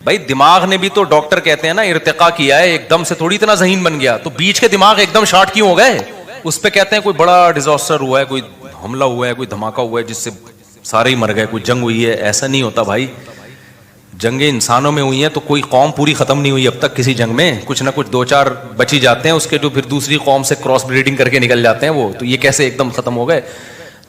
بھائی دماغ نے بھی تو ڈاکٹر کہتے ہیں نا ارتقا کیا ہے, ایک دم سے تھوڑی اتنا ذہین بن گیا, تو بیچ کے دماغ ایک دم شارٹ کیوں ہو گئے؟ اس پہ کہتے ہیں کوئی بڑا ڈیزاسٹر ہوا ہے, کوئی حملہ ہوا ہے, کوئی دھماکہ ہوا ہے جس سے سارے ہی مر گئے, کوئی جنگ ہوئی ہے. ایسا نہیں ہوتا بھائی, جنگیں انسانوں میں ہوئی ہیں تو کوئی قوم پوری ختم نہیں ہوئی اب تک کسی جنگ میں, کچھ نہ کچھ 2-4 بچی جاتے ہیں اس کے, جو پھر دوسری قوم سے کراس بریڈنگ کر کے نکل جاتے ہیں وہ, تو یہ کیسے ایک دم ختم ہو گئے؟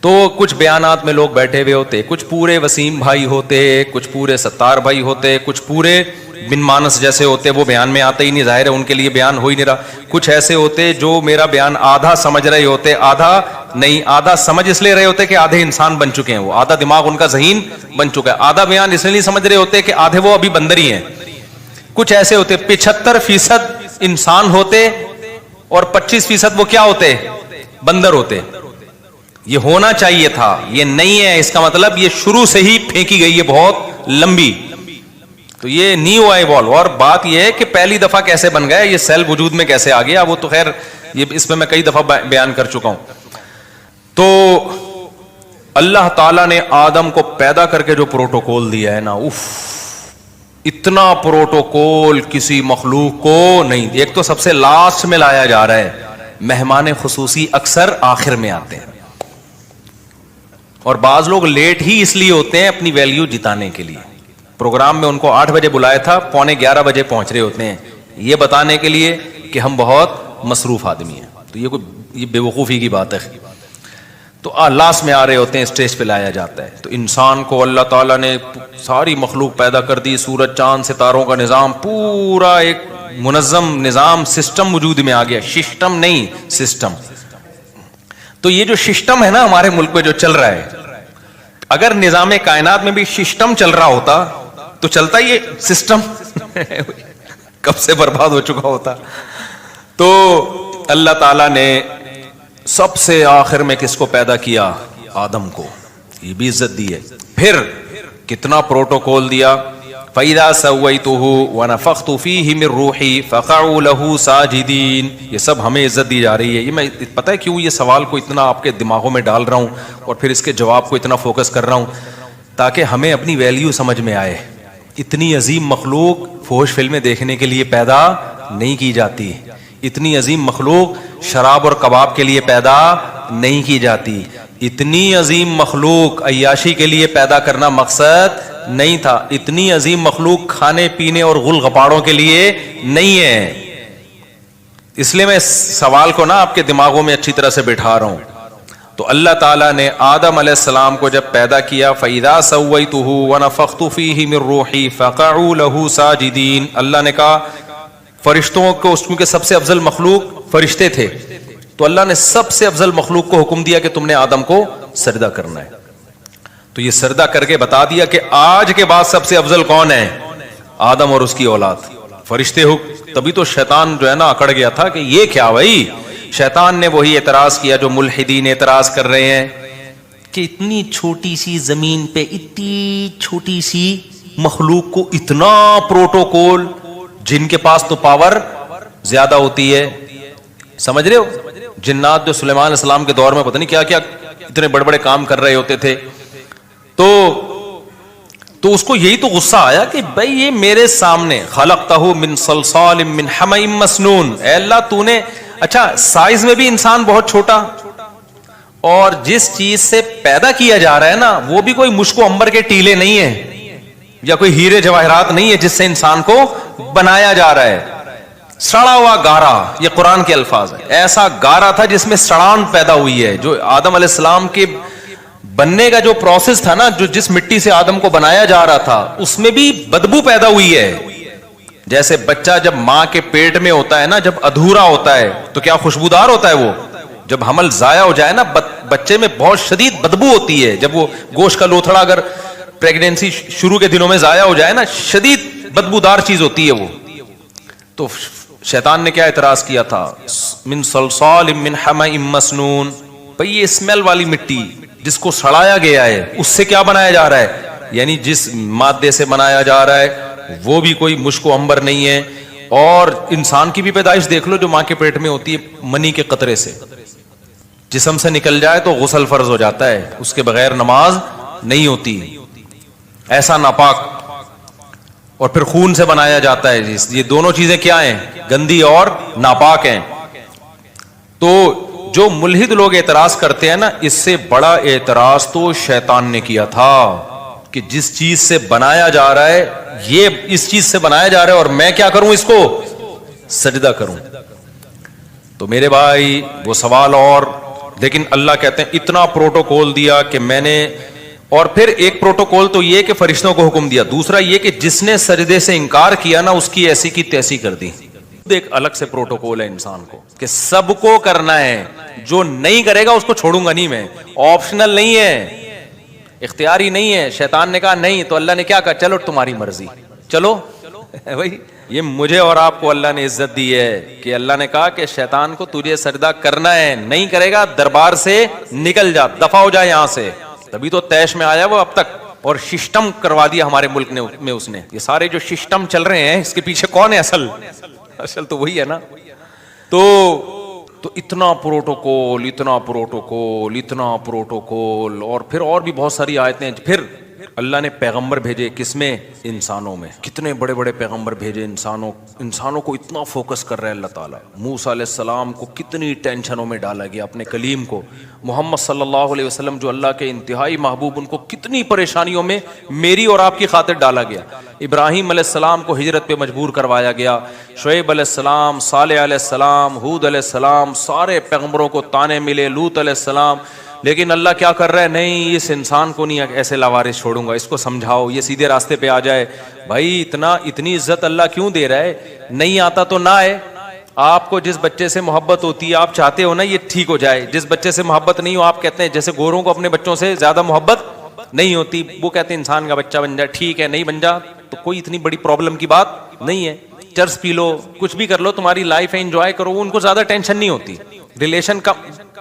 تو کچھ بیانات میں لوگ بیٹھے ہوئے ہوتے, کچھ پورے وسیم بھائی ہوتے, کچھ پورے ستار بھائی ہوتے, کچھ پورے بن مانس جیسے ہوتے, وہ بیان میں آتے ہی نہیں, ظاہر ہے ان کے لیے بیان ہو ہی نہیں رہا. کچھ ایسے ہوتے جو میرا بیان آدھا سمجھ رہے ہوتے, آدھا نہیں, آدھا سمجھ اس لیے رہے ہوتے کہ آدھے انسان بن چکے ہیں, وہ آدھا دماغ ان کا ذہین بن چکا ہے, آدھا بیان اس لیے نہیں سمجھ رہے ہوتے کہ آدھے وہ ابھی بندر ہی ہیں. کچھ ایسے ہوتے 75% انسان ہوتے اور 25% وہ کیا ہوتے؟ بندر ہوتے. یہ ہونا چاہیے تھا, یہ نہیں ہے, اس کا مطلب یہ شروع سے ہی پھینکی گئی ہے بہت لمبی, تو یہ نہیں ہوا ایوالو. اور بات یہ ہے کہ پہلی دفعہ کیسے بن گیا, یہ سیل وجود میں کیسے آ گیا, وہ تو خیر یہ اس میں کئی دفعہ بیان کر چکا ہوں. تو اللہ تعالیٰ نے آدم کو پیدا کر کے جو پروٹوکول دیا ہے نا, اف, اتنا پروٹوکول کسی مخلوق کو نہیں. ایک تو سب سے لاسٹ میں لایا جا رہا ہے, مہمان خصوصی اکثر آخر میں آتے ہیں, اور بعض لوگ لیٹ ہی اس لیے ہوتے ہیں اپنی ویلیو جتانے کے لیے. پروگرام میں ان کو 8 بجے بلایا تھا, 11:15 پہنچ رہے ہوتے ہیں, یہ بتانے کے لیے کہ ہم بہت مصروف آدمی ہیں. تو یہ بے وقوفی کی بات ہے. تو لاسٹ میں آ رہے ہوتے ہیں, اسٹیج پہ لایا جاتا ہے. تو انسان کو اللہ تعالیٰ نے ساری مخلوق پیدا کر دی, سورج چاند ستاروں کا نظام, پورا ایک منظم نظام سسٹم وجود میں آ گیا. سسٹم نہیں, سسٹم. تو یہ جو سسٹم ہے نا ہمارے ملک میں جو چل رہا ہے, اگر نظام کائنات میں بھی سسٹم چل رہا ہوتا تو چلتا یہ سسٹم کب سے برباد ہو چکا ہوتا. تو اللہ تعالیٰ نے سب سے آخر میں کس کو پیدا کیا؟ آدم کو. یہ بھی عزت دی ہے. پھر کتنا پروٹوکول دیا, فَإِذَا سَوَّيْتُهُ وَنَفَخْتُ فِيهِ مِن رُوحِي فَقَعُوا لَهُ سَاجِدِينَ. یہ سب ہمیں عزت دی جا رہی ہے. یہ میں پتہ ہے کیوں یہ سوال کو اتنا آپ کے دماغوں میں ڈال رہا ہوں اور پھر اس کے جواب کو اتنا فوکس کر رہا ہوں, تاکہ ہمیں اپنی ویلیو سمجھ میں آئے. اتنی عظیم مخلوق فحش فلمیں دیکھنے کے لیے پیدا نہیں کی جاتی, اتنی عظیم مخلوق شراب اور کباب کے لیے پیدا نہیں کی جاتی, اتنی عظیم مخلوق عیاشی کے لیے پیدا کرنا مقصد نہیں تھا, اتنی عظیم مخلوق کھانے پینے اور غل غپاڑوں کے لیے نہیں ہے. اس لیے میں سوال کو نا آپ کے دماغوں میں اچھی طرح سے بٹھا رہا ہوں. تو اللہ تعالیٰ نے آدم علیہ السلام کو جب پیدا کیا, فَإِذَا سَوَّيْتُهُ وَنَفَخْتُ فِيهِ مِن رُوحِي فَقَعُوا لَهُ سَاجِدِينَ. اللہ نے کہا فرشتوں کو, کیونکہ سب سے افضل مخلوق فرشتے تھے, تو اللہ نے سب سے افضل مخلوق کو حکم دیا کہ تم نے آدم کو سجدہ کرنا ہے. تو یہ سجدہ کر کے بتا دیا کہ آج کے بعد سب سے افضل کون ہے؟ آدم اور اس کی اولاد, فرشتے. تبھی تو شیطان جو ہے نا اکڑ گیا تھا کہ یہ کیا بھائی. شیطان نے وہی اعتراض کیا جو ملحدین اعتراض کر رہے ہیں کہ اتنی چھوٹی سی زمین پہ اتنی چھوٹی سی مخلوق کو اتنا پروٹوکول, جن کے پاس تو پاور زیادہ ہوتی ہے. سمجھ رہے ہو, جنات جو سلیمان علیہ السلام کے دور میں پتہ نہیں کیا کیا اتنے بڑے بڑے کام کر رہے ہوتے تھے. تو اس کو یہی تو غصہ آیا کہ بھائی یہ میرے سامنے, خلقتہ من صلصال من حمأ مسنون. اے اللہ تو نے, اچھا سائز میں بھی انسان بہت چھوٹا, اور جس چیز سے پیدا کیا جا رہا ہے نا وہ بھی کوئی مشک و عنبر کے ٹیلے نہیں ہیں یا کوئی ہیرے جواہرات نہیں ہے جس سے انسان کو بنایا جا رہا ہے. سڑا ہوا گارا, یہ قرآن کے الفاظ ہیں, ایسا گارا تھا جس میں سڑان پیدا ہوئی ہے. جو آدم علیہ السلام کے بننے کا جو پروسیس تھا نا, جو جس مٹی سے آدم کو بنایا جا رہا تھا, اس میں بھی بدبو پیدا ہوئی ہے. جیسے بچہ جب ماں کے پیٹ میں ہوتا ہے نا, جب ادھورا ہوتا ہے تو کیا خوشبودار ہوتا ہے وہ, جب حمل ضائع ہو جائے نا بچے میں بہت شدید بدبو ہوتی ہے. جب وہ گوشت کا لوتھڑا اگر پریگنینسی شروع کے دنوں میں ضائع ہو جائے نا, شدید بدبودار چیز ہوتی ہے وہ. تو شیطان نے کیا اعتراض کیا تھا, من صلصال من حمأ مسنون. بھئی یہ اسمیل والی مٹی جس کو سڑایا گیا ہے, اس سے کیا بنایا جا رہا ہے, یعنی جس مادے سے بنایا جا رہا ہے وہ بھی کوئی مشک و عنبر نہیں ہے. اور انسان کی بھی پیدائش دیکھ لو, جو ماں کے پیٹ میں ہوتی ہے, منی کے قطرے سے جسم سے نکل جائے تو غسل فرض ہو جاتا ہے, اس کے بغیر نماز نہیں ہوتی, ایسا ناپاک. اور پھر خون سے بنایا جاتا ہے. یہ دونوں چیزیں کیا ہیں؟ گندی اور ناپاک ہیں. تو جو ملحد لوگ اعتراض کرتے ہیں نا، اس سے بڑا اعتراض تو شیطان نے کیا تھا کہ جس چیز سے بنایا جا رہا ہے، یہ اس چیز سے بنایا جا رہا ہے اور میں کیا کروں؟ اس کو سجدہ کروں. تو میرے بھائی وہ سوال. اور لیکن اللہ کہتے ہیں اتنا پروٹوکول دیا کہ میں نے، اور پھر ایک پروٹوکول تو یہ کہ فرشتوں کو حکم دیا، دوسرا یہ کہ جس نے سجدے سے انکار کیا نا اس کی ایسی کی تیسی کر دی. ایک الگ سے پروٹوکول ہے انسان کو کہ سب کو کرنا ہے، جو نہیں کرے گا اس کو چھوڑوں گا نہیں میں. آپشنل نہیں ہے، اختیاری نہیں ہے. شیطان نے کہا نہیں تو اللہ نے کیا کہا؟ چلو تمہاری مرضی، چلو بھائی. یہ مجھے اور آپ کو اللہ نے عزت دی ہے کہ اللہ نے کہا کہ شیطان کو تجھے سجدہ کرنا ہے، نہیں کرے گا دربار سے نکل جا، دفع ہو جا یہاں سے. تبھی تو طیش میں آیا وہ اب تک، اور سسٹم کروا دیا ہمارے ملک میں اس نے. یہ سارے جو سسٹم چل رہے ہیں اس کے پیچھے کون ہے؟ اصل تو وہی ہے نا. تو اتنا پروٹوکول، اتنا پروٹوکول، اتنا پروٹوکول. اور پھر اور بھی بہت ساری آیتیں. پھر اللہ نے پیغمبر بھیجے، کس میں؟ انسانوں میں. کتنے بڑے بڑے پیغمبر بھیجے انسانوں کو اتنا فوکس کر رہے ہیں اللہ تعالیٰ. موسیٰ علیہ السلام کو کتنی ٹینشنوں میں ڈالا گیا، اپنے کلیم کو. محمد صلی اللہ علیہ وسلم جو اللہ کے انتہائی محبوب، ان کو کتنی پریشانیوں میں میری اور آپ کی خاطر ڈالا گیا. ابراہیم علیہ السلام کو ہجرت پہ مجبور کروایا گیا، شعیب علیہ السلام، صالح علیہ السلام، ہود علیہ السلام، سارے پیغمبروں کو تانے ملے، لوط علیہ السلام. لیکن اللہ کیا کر رہا ہے؟ نہیں، اس انسان کو نہیں ایسے لاوارث چھوڑوں گا، اس کو سمجھاؤ یہ سیدھے راستے پہ آ جائے. بھائی اتنی عزت اللہ کیوں دے رہا ہے؟ نہیں آتا تو نہ آئے. آپ کو جس بچے سے محبت ہوتی ہے آپ چاہتے ہو نا یہ ٹھیک ہو جائے. جس بچے سے محبت نہیں ہو آپ کہتے ہیں، جیسے گوروں کو اپنے بچوں سے زیادہ محبت نہیں ہوتی، وہ کہتے ہیں انسان کا بچہ بن جائے. ٹھیک ہے، نہیں بن جا تو کوئی اتنی بڑی پرابلم کی بات نہیں ہے. چرس پی لو، کچھ بھی کر لو، تمہاری لائف ہے، انجوائے کرو. ان کو زیادہ ٹینشن نہیں ہوتی. ریلیشن کا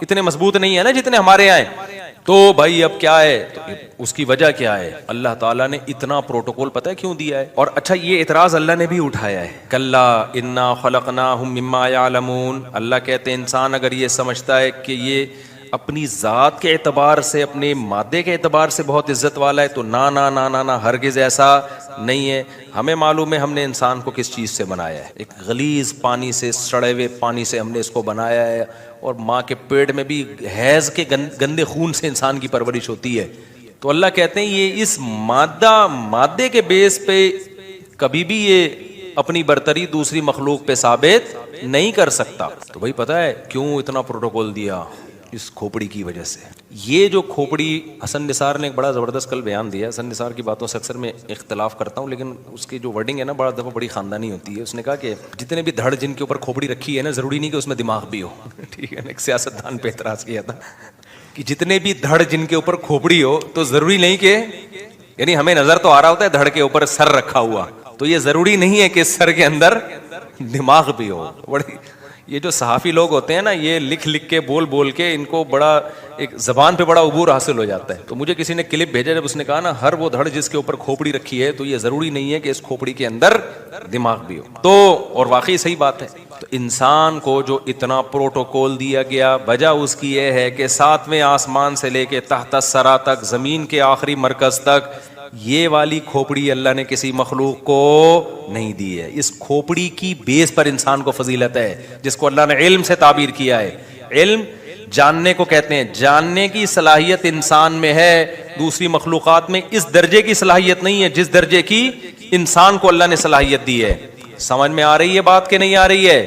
اتنے مضبوط نہیں ہے نا جتنے ہمارے یہاں ہیں. تو بھائی اب کیا ہے؟ تو اس کی وجہ کیا ہے؟ اللہ تعالیٰ نے اتنا پروٹوکول پتہ ہے کیوں دیا ہے؟ اور اچھا یہ اعتراض اللہ نے بھی اٹھایا ہے. کلا انا خلقناہم مما یعلمون. اللہ کہتے ہیں انسان اگر یہ سمجھتا ہے کہ یہ اپنی ذات کے اعتبار سے، اپنے مادے کے اعتبار سے بہت عزت والا ہے، تو نہ نہ نہ نہ نہ، ہرگز ایسا نہیں ہے. ہمیں معلوم ہے ہم نے انسان کو کس چیز سے بنایا ہے. ایک غلیظ پانی سے، سڑے ہوئے پانی سے ہم نے اس کو بنایا ہے. اور ماں کے پیٹ میں بھی حیض کے گندے خون سے انسان کی پرورش ہوتی ہے. تو اللہ کہتے ہیں یہ اس مادے کے بیس پہ کبھی بھی یہ اپنی برتری دوسری مخلوق پہ ثابت نہیں کر سکتا. تو بھائی پتہ ہے کیوں اتنا پروٹوکول دیا؟ اس کھوپڑی کی وجہ سے. یہ جو کھوپڑی، حسن نثار نے ایک بڑا زبردست کل بیان دیا. حسن نثار کی باتوں سے اکثر میں اختلاف کرتا ہوں، لیکن اس کی جو ورڈنگ ہے نا بڑا دفعہ بڑی خاندانی ہوتی ہے. اس نے کہا کہ جتنے بھی دھڑ جن کے اوپر کھوپڑی رکھی ہے نا، ضروری نہیں کہ اس میں دماغ بھی ہو. ٹھیک ہے نا. ایک سیاست دان پہ اعتراض کیا تھا کہ جتنے بھی دھڑ جن کے اوپر کھوپڑی ہو تو ضروری نہیں کہ، یعنی ہمیں نظر تو آ رہا ہوتا ہے دھڑ کے اوپر سر رکھا ہوا، تو یہ ضروری نہیں ہے کہ سر کے اندر دماغ بھی ہو. بڑی یہ جو صحافی لوگ ہوتے ہیں نا، یہ لکھ لکھ کے بول کے ان کو بڑا ایک زبان پہ بڑا عبور حاصل ہو جاتا ہے. تو مجھے کسی نے کلپ بھیجا، جب اس نے کہا نا ہر وہ دھڑ جس کے اوپر کھوپڑی رکھی ہے تو یہ ضروری نہیں ہے کہ اس کھوپڑی کے اندر دماغ بھی ہو. تو اور واقعی صحیح بات ہے. تو انسان کو جو اتنا پروٹوکول دیا گیا، وجہ اس کی یہ ہے کہ 7ویں آسمان سے لے کے تحت الثری تک، زمین کے آخری مرکز تک، یہ والی کھوپڑی اللہ نے کسی مخلوق کو نہیں دی ہے. اس کھوپڑی کی بیس پر انسان کو فضیلت ہے، جس کو اللہ نے علم سے تعبیر کیا ہے. علم جاننے کو کہتے ہیں. جاننے کی صلاحیت انسان میں ہے، دوسری مخلوقات میں اس درجے کی صلاحیت نہیں ہے جس درجے کی انسان کو اللہ نے صلاحیت دی ہے. سمجھ میں آ رہی ہے بات کہ نہیں آ رہی ہے؟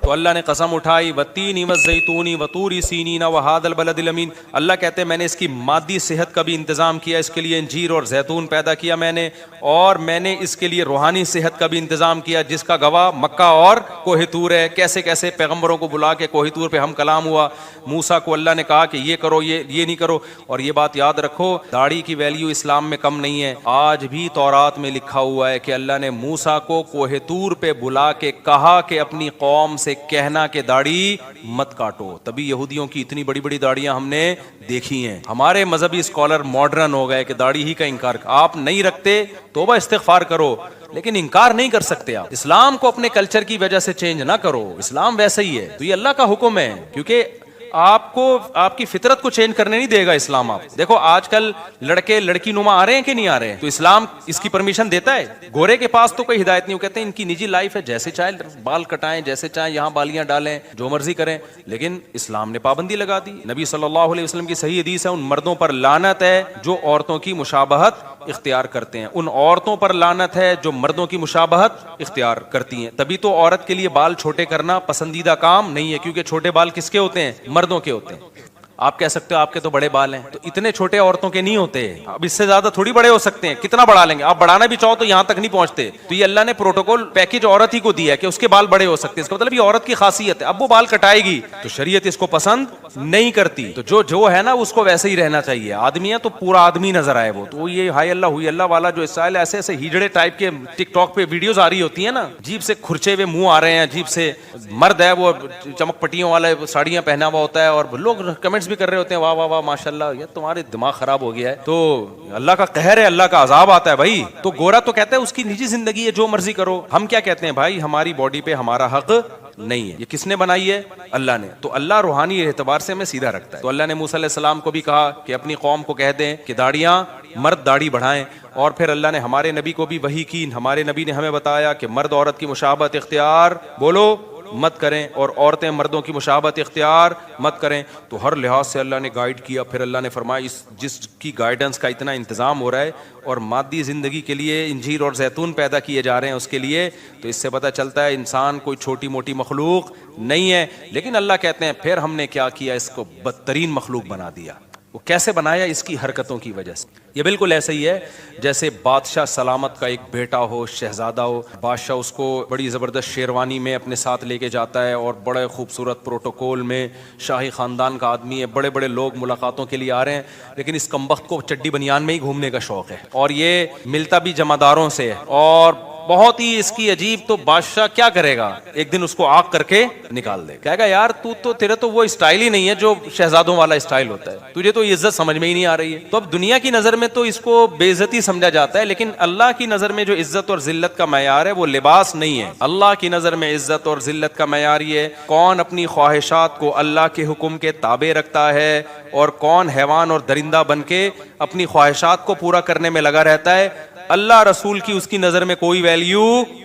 تو اللہ نے قسم اٹھائی، والتین والزیتون وطور سینین وہذا البلد الامین. اللہ کہتے ہیں میں نے اس کی مادی صحت کا بھی انتظام کیا، اس کے لیے انجیر اور زیتون پیدا کیا میں نے، اور میں نے اس کے لیے روحانی صحت کا بھی انتظام کیا، جس کا گواہ مکہ اور کوہ طور ہے. کیسے کیسے پیغمبروں کو بلا کے کوہ طور پہ ہم کلام ہوا. موسیٰ کو اللہ نے کہا کہ یہ کرو، یہ نہیں کرو. اور یہ بات یاد رکھو، داڑھی کی ویلیو اسلام میں کم نہیں ہے. آج بھی تورات میں لکھا ہوا ہے کہ اللہ نے موسیٰ کو کوہ طور پہ بلا کے کہا کہ اپنی قوم سے کہنا کہ داڑھی مت کاٹو. تبھی یہودیوں کی اتنی بڑی بڑی داڑیاں ہم نے دیکھی ہیں. ہمارے مذہبی اسکالر ماڈرن ہو گئے کہ داڑھی ہی کا انکار. آپ نہیں رکھتے توبہ استغفار کرو، لیکن انکار نہیں کر سکتے آپ. اسلام کو اپنے کلچر کی وجہ سے چینج نہ کرو، اسلام ویسا ہی ہے. تو یہ اللہ کا حکم ہے، کیونکہ آپ کو آپ کی فطرت کو چینج کرنے نہیں دے گا اسلام. آپ دیکھو آج کل لڑکے لڑکی نما آ رہے ہیں کہ نہیں آ رہے ہیں, تو اسلام اس کی پرمیشن دیتا ہے؟ گورے کے پاس تو کوئی ہدایت نہیں. وہ کہتے ہیں ان کی نجی لائف ہے, جیسے چاہے بال کٹائیں, جیسے چاہیں یہاں بالیاں ڈالیں, جو مرضی کریں. لیکن اسلام نے پابندی لگا دی. نبی صلی اللہ علیہ وسلم کی صحیح حدیث ہے, ان مردوں پر لعنت ہے جو عورتوں کی مشابہت اختیار کرتے ہیں. ان عورتوں پر لعنت ہے جو مردوں کی مشابہت اختیار کرتی ہیں. تبھی تو عورت کے لیے بال چھوٹے کرنا پسندیدہ کام نہیں ہے, کیونکہ چھوٹے بال کس کے ہوتے ہیں؟ مردوں کے ہوتے ہیں. آپ کہہ سکتے ہو آپ کے تو بڑے بال ہیں, تو اتنے چھوٹے عورتوں کے نہیں ہوتے. اب اس سے زیادہ تھوڑی بڑے ہو سکتے ہیں, کتنا بڑھا لیں گے آپ؟ بڑھانا بھی چاہو تو یہاں تک نہیں پہنچتے. تو یہ اللہ نے پروٹوکول پیکج عورت ہی کو دیا ہے کہ اس کے بال بڑے ہو سکتے ہیں. اس کا مطلب یہ عورت کی خاصیت ہے. اب وہ بال کٹائے گی تو شریعت اس کو پسند نہیں کرتی. تو جو ہے نا اس کو ویسے ہی رہنا چاہیے. آدمی ہے تو پورا آدمی نظر آئے. وہ یہ ہائی اللہ ہوئی اللہ والا جو اسٹائل ایسے ایسے ہیجڑے ٹائپ کے ٹک ٹاک پہ ویڈیوز آ رہی ہوتی ہیں نا, عجیب سے کھرچے ہوئے منہ آ رہے ہیں, عجیب سے. مرد ہے وہ چمک پٹیوں والا ساڑیاں پہنا ہوا ہوتا ہے, اور لوگ کمنٹس بھی کر رہے ہوتے ہیں واہ واہ واہ ماشاء اللہ, یہ تمہارے دماغ خراب ہو گیا ہے. تو اللہ کا قہر ہے, اللہ کا عذاب آتا ہے بھائی. تو گورا تو کہتا ہے اس کی نجی زندگی ہے, جو مرضی کرو. ہم کیا کہتے ہیں بھائی, ہماری باڈی پہ ہمارا حق نہیں ہے. یہ کس نے بنائی ہے؟ اللہ نے. تو اللہ روحانی اعتبار سے ہمیں سیدھا رکھتا ہے. تو اللہ نے موسیٰ علیہ السلام کو بھی کہا کہ اپنی قوم کو کہہ دیں کہ داڑیاں, مرد داڑھی بڑھائیں. اور پھر اللہ نے ہمارے نبی کو بھی وحی کی. ہمارے نبی نے ہمیں بتایا کہ مرد عورت کی مشابہت اختیار بولو مت کریں, اور عورتیں مردوں کی مشابہت اختیار مت کریں. تو ہر لحاظ سے اللہ نے گائیڈ کیا. پھر اللہ نے فرمایا جس کی گائیڈنس کا اتنا انتظام ہو رہا ہے اور مادی زندگی کے لیے انجیر اور زیتون پیدا کیے جا رہے ہیں اس کے لیے, تو اس سے پتہ چلتا ہے انسان کوئی چھوٹی موٹی مخلوق نہیں ہے. لیکن اللہ کہتے ہیں پھر ہم نے کیا کیا, اس کو بدترین مخلوق بنا دیا. وہ کیسے بنایا؟ اس کی حرکتوں کی وجہ سے. یہ بالکل ایسا ہی ہے جیسے بادشاہ سلامت کا ایک بیٹا ہو, شہزادہ ہو. بادشاہ اس کو بڑی زبردست شیروانی میں اپنے ساتھ لے کے جاتا ہے, اور بڑے خوبصورت پروٹوکول میں, شاہی خاندان کا آدمی ہے, بڑے بڑے لوگ ملاقاتوں کے لیے آ رہے ہیں. لیکن اس کمبخت کو چڈی بنیان میں ہی گھومنے کا شوق ہے, اور یہ ملتا بھی جمعداروں سے ہے, اور بہت ہی اس کی عجیب. تو بادشاہ کیا کرے گا, ایک دن اس کو آگ کر کے نکال دے. کہے گا یار تو تیرے تو وہ اسٹائل ہی نہیں ہے جو شہزادوں والا اسٹائل ہوتا ہے, تجھے تو عزت سمجھ میں ہی نہیں آ رہی ہے. تو اب دنیا کی نظر میں تو اس کو بے عزتی سمجھا جاتا ہے, لیکن اللہ کی نظر میں جو عزت اور ذلت کا معیار ہے وہ لباس نہیں ہے. اللہ کی نظر میں عزت اور ذلت کا معیار یہ کون اپنی خواہشات کو اللہ کے حکم کے تابع رکھتا ہے, اور کون حیوان اور درندہ بن کے اپنی خواہشات کو پورا کرنے میں لگا رہتا ہے. اللہ رسول کی اس کی نظر میں کوئی ویلیو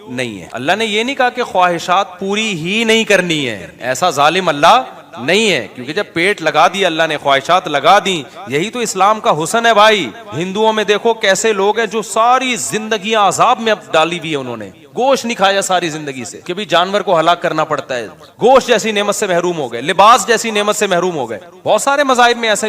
نہیں ہے. اللہ نے یہ نہیں کہا کہ خواہشات پوری ہی نہیں کرنی ہے, ایسا ظالم اللہ نہیں ہے. کیونکہ جب پیٹ لگا دیا اللہ نے, خواہشات لگا دی, یہی تو اسلام کا حسن ہے بھائی. ہندوؤں میں دیکھو کیسے لوگ ہیں جو ساری زندگیاں عذاب میں اب ڈالی ہوئی ہے. انہوں نے گوشت نہیں کھایا ساری زندگی سے, کہ بھی جانور کو ہلاک کرنا پڑتا ہے. گوشت جیسی نعمت سے محروم ہو گئے, لباس جیسی نعمت سے محروم ہو گئے. بہت سارے مذاہب میں ایسے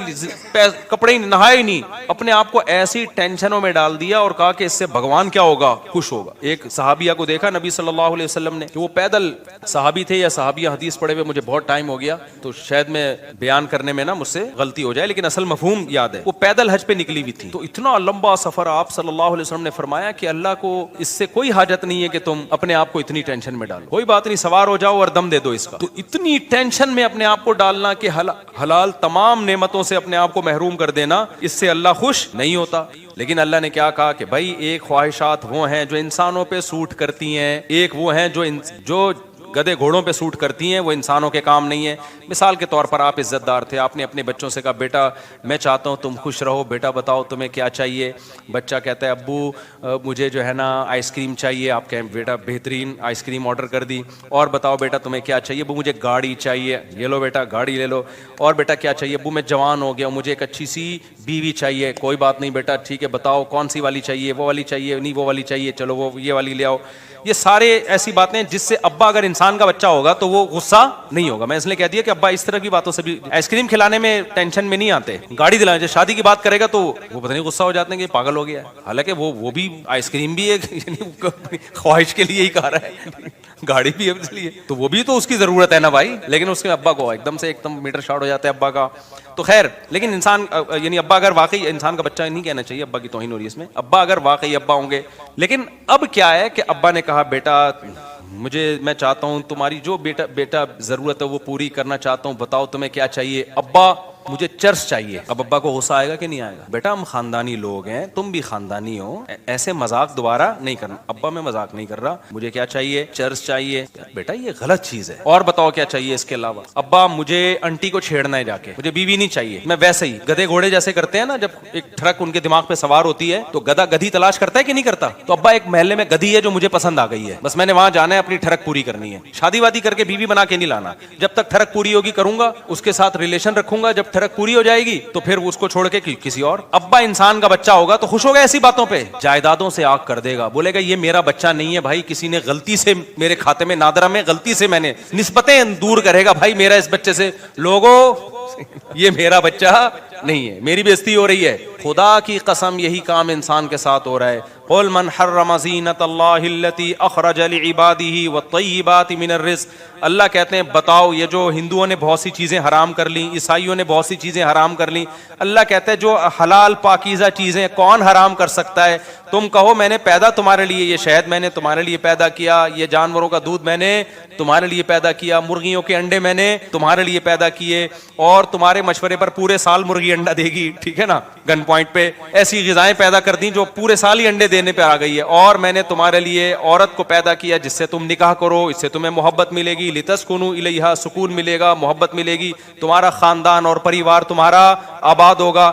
کپڑے ہی نہائے نہیں, اپنے آپ کو ایسی ٹینشنوں میں ڈال دیا اور کہا کہ اس سے بھگوان کیا ہوگا, خوش ہوگا. ایک صحابیہ کو دیکھا نبی صلی اللہ علیہ وسلم نے کہ وہ پیدل, صحابی تھے یا صحابیہ, حدیث پڑھے ہوئے مجھے بہت ٹائم ہو گیا تو شاید میں بیان کرنے میں نا مجھ سے غلطی ہو جائے, لیکن اصل مفہوم یاد ہے. وہ پیدل حج پہ نکلی ہوئی تھی. تو اتنا لمبا سفر, آپ صلی اللہ علیہ وسلم نے فرمایا کہ اللہ کو اس سے کوئی حاجت نہیں ہے کہ تم اپنے آپ کو اتنی ٹینشن میں ڈالو. کوئی بات نہیں, سوار ہو جاؤ اور دم دے دو اس کا. تو اتنی ٹینشن میں اپنے آپ کو ڈالنا کہ حلال تمام نعمتوں سے اپنے آپ کو محروم کر دینا, اس سے اللہ خوش نہیں ہوتا. لیکن اللہ نے کیا کہا کہ بھائی ایک خواہشات وہ ہیں جو انسانوں پہ سوٹ کرتی ہیں, ایک وہ ہیں جو گدے گھوڑوں پہ سوٹ کرتی ہیں, وہ انسانوں کے کام نہیں ہے. مثال کے طور پر آپ عزت دار تھے, آپ نے اپنے بچوں سے کہا بیٹا میں چاہتا ہوں تم خوش رہو, بیٹا بتاؤ تمہیں کیا چاہیے. بچہ کہتا ہے ابو مجھے جو ہے نا آئس کریم چاہیے. آپ کہیں بیٹا بہترین آئس کریم آرڈر کر دی. اور بتاؤ بیٹا تمہیں کیا چاہیے. ابو مجھے گاڑی چاہیے. یہ لو بیٹا گاڑی لے لو. اور بیٹا کیا چاہیے. ابو میں جوان ہو گیا, مجھے ایک اچھی سی بیوی چاہیے. کوئی بات نہیں بیٹا ٹھیک ہے, بتاؤ کون سی والی چاہیے. وہ والی چاہیے, نہیں وہ والی چاہیے, چلو وہ یہ والی لے آؤ. یہ سارے ایسی باتیں جس سے ابا اگر انسان کا بچہ ہوگا تو وہ غصہ نہیں ہوگا. میں اس لیے کہہ دیا کہ ابا اس طرح کی باتوں سے بھی, آئس کریم کھلانے میں ٹینشن میں نہیں آتے, گاڑی دلانے. جب شادی کی بات کرے گا تو وہ پتہ نہیں غصہ ہو جاتے ہیں کہ پاگل ہو گیا ہے. حالانکہ وہ بھی آئس کریم بھی ایک خواہش کے لیے ہی کہا رہا ہے, گاڑی بھی ہے اس لیے, تو وہ بھی تو اس کی ضرورت ہے نا بھائی. لیکن اس کے ابا کو ایک دم میٹر شارٹ ہو جاتا ہے ابا کا. تو خیر, لیکن انسان یعنی ابا اگر واقعی, انسان کا بچہ نہیں کہنا چاہیے, ابا کی توہین ہو رہی ہے اس میں, ابا اگر واقعی ابا ہوں گے. لیکن اب کیا ہے کہ ابا نے کہا بیٹا میں چاہتا ہوں تمہاری جو بیٹا ضرورت ہے وہ پوری کرنا چاہتا ہوں, بتاؤ تمہیں کیا چاہیے. ابا مجھے چرس چاہیے. اب ابا کو غصہ آئے گا کہ نہیں آئے گا؟ بیٹا ہم خاندانی لوگ ہیں, تم بھی خاندانی ہو, ایسے مذاق دوبارہ نہیں کرنا. ابا میں مذاق نہیں کر رہا, مجھے کیا چاہیے؟ چرس چاہیے. بیٹا یہ غلط چیز ہے, اور بتاؤ کیا چاہیے اس کے علاوہ؟ ابا مجھے انٹی کو چھیڑنا ہے جا کے, مجھے بیوی نہیں چاہیے. میں ویسے ہی گدھے گھوڑے جیسے کرتے ہیں نا, جب ایک ٹرک ان کے دماغ پہ سوار ہوتی ہے تو گدھا گدھی تلاش کرتا ہے کہ نہیں کرتا؟ تو ابا ایک محلے میں گدھی ہے جو مجھے پسند آ گئی ہے, بس میں نے وہاں جانا ہے, اپنی ٹھڑک پوری کرنی ہے. شادی وادی کر کے بیوی بنا کے نہیں لانا, جب تک ٹھڑک پوری ہوگی کروں گا, اس کے ساتھ ریلیشن رکھوں گا, جب ٹھڑک پوری ہو جائے گی تو پھر اس کو چھوڑ کے کسی اور. ابا انسان کا بچہ ہوگا تو خوش ہوگا ایسی باتوں پہ, جائیدادوں سے آگ کر دے گا, بولے گا یہ میرا بچہ نہیں ہے بھائی, کسی نے غلطی سے میرے کھاتے میں نادرہ میں غلطی سے میں نے نسبتیں دور کرے گا, بھائی میرا اس بچے سے لوگو یہ میرا بچہ نہیں ہے, میری بےزتی ہو رہی ہے. خدا کی قسم یہی کام انسان کے ساتھ ہو رہا ہے. قل من حرم زینت اللہ التی اخرج لعباده والطیبات من الرزق. اللہ کہتے ہیں بتاؤ, یہ جو ہندوؤں نے بہت سی چیزیں حرام کر لیں, عیسائیوں نے بہت سی چیزیں حرام کر لیں, اللہ کہتا ہے جو حلال پاکیزہ چیزیں کون حرام کر سکتا ہے؟ تم کہو میں نے پیدا تمہارے لیے, یہ شہد میں نے تمہارے لیے پیدا کیا, یہ جانوروں کا دودھ میں نے تمہارے لیے پیدا کیا, مرغیوں کے انڈے میں نے تمہارے لیے پیدا کیے, اور تمہارے مشورے پر پورے سال مرغی انڈا دے گی, ٹھیک ہے نا, گن پوائنٹ پہ ایسی غذائیں پیدا کر دیں جو پورے سال ہی انڈے دینے پہ آ گئی ہے. اور میں نے تمہارے لیے عورت کو پیدا کیا جس سے تم نکاح کرو, اس سے تمہیں محبت ملے گی, لتسکنوا الیہا, سکون ملے گا, محبت ملے گی, تمہارا خاندان اور پریوار تمہارا آباد ہوگا.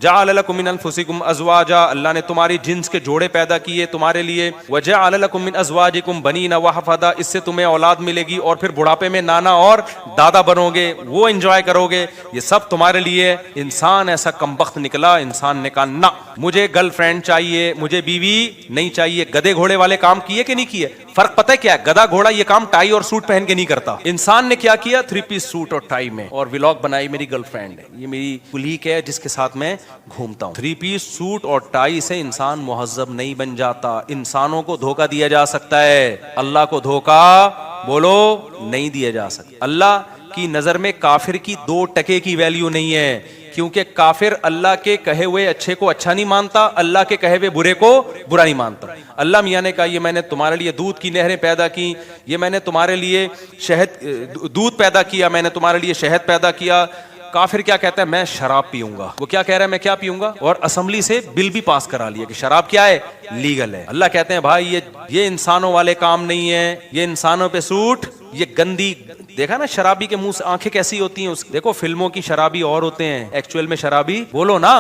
جعل لکم من انفسکم ازواجا, اللہ نے تمہاری جنس کے جوڑے پیدا کیے تمہارے لیے. وجعل لکم من ازواجکم بنین وحفدا, اس سے تمہیں اولاد ملے گی اور پھر بڑھاپے میں نانا اور دادا بنو گے, وہ انجوائے کرو گے, یہ سب تمہارے لیے. انسان ایسا کمبخت نکلا, انسان نے کہا نہ مجھے گرل فرینڈ چاہیے, مجھے بیوی نہیں چاہیے. گدھے گھوڑے والے کام کیے کہ نہیں کیے؟ فرق پتہ ہے کیا ہے؟ گدھا گھوڑا یہ کام ٹائی اور سوٹ پہن کے نہیں کرتا, انسان نے کیا کیا؟ 3 پیس سوٹ اور ٹائی میں, اور ولاگ بنائی میری گرل فرینڈ ہے, یہ میری کلیگ ہے جس کے ساتھ میں گھومتا ہوں. 3 پیس سوٹ اور ٹائی سے انسان مہذب نہیں بن جاتا. انسانوں کو دھوکہ دیا جا سکتا ہے, اللہ کو دھوکہ بولو نہیں دیا جا سکتا. اللہ کی نظر میں کافر کی 2 ٹکے کی ویلیو نہیں ہے, کیونکہ کافر اللہ کے کہے ہوئے اچھے کو اچھا نہیں مانتا, اللہ کے کہے ہوئے برے کو برا نہیں مانتا. اللہ میاں نے کہا یہ میں نے تمہارے لیے دودھ کی نہریں پیدا کی, یہ میں نے تمہارے لیے شہد دودھ پیدا کیا, میں نے تمہارے لیے شہد پیدا کیا. کافر کیا کہتا ہے؟ میں شراب پیوں گا. وہ کیا کہہ رہا ہے؟ میں کیا پیوں گا, اور اسمبلی سے بل بھی پاس کرا لیا کہ شراب کیا ہے؟ لیگل ہے. اللہ کہتے ہیں بھائی یہ انسانوں والے کام نہیں ہے, یہ انسانوں پہ سوٹ, یہ گندی. دیکھا نا شرابی کے منہ سے آنکھیں کیسی ہوتی ہیں, دیکھو فلموں کی شرابی اور ہوتے ہیں, ایکچوئل میں شرابی بولو نا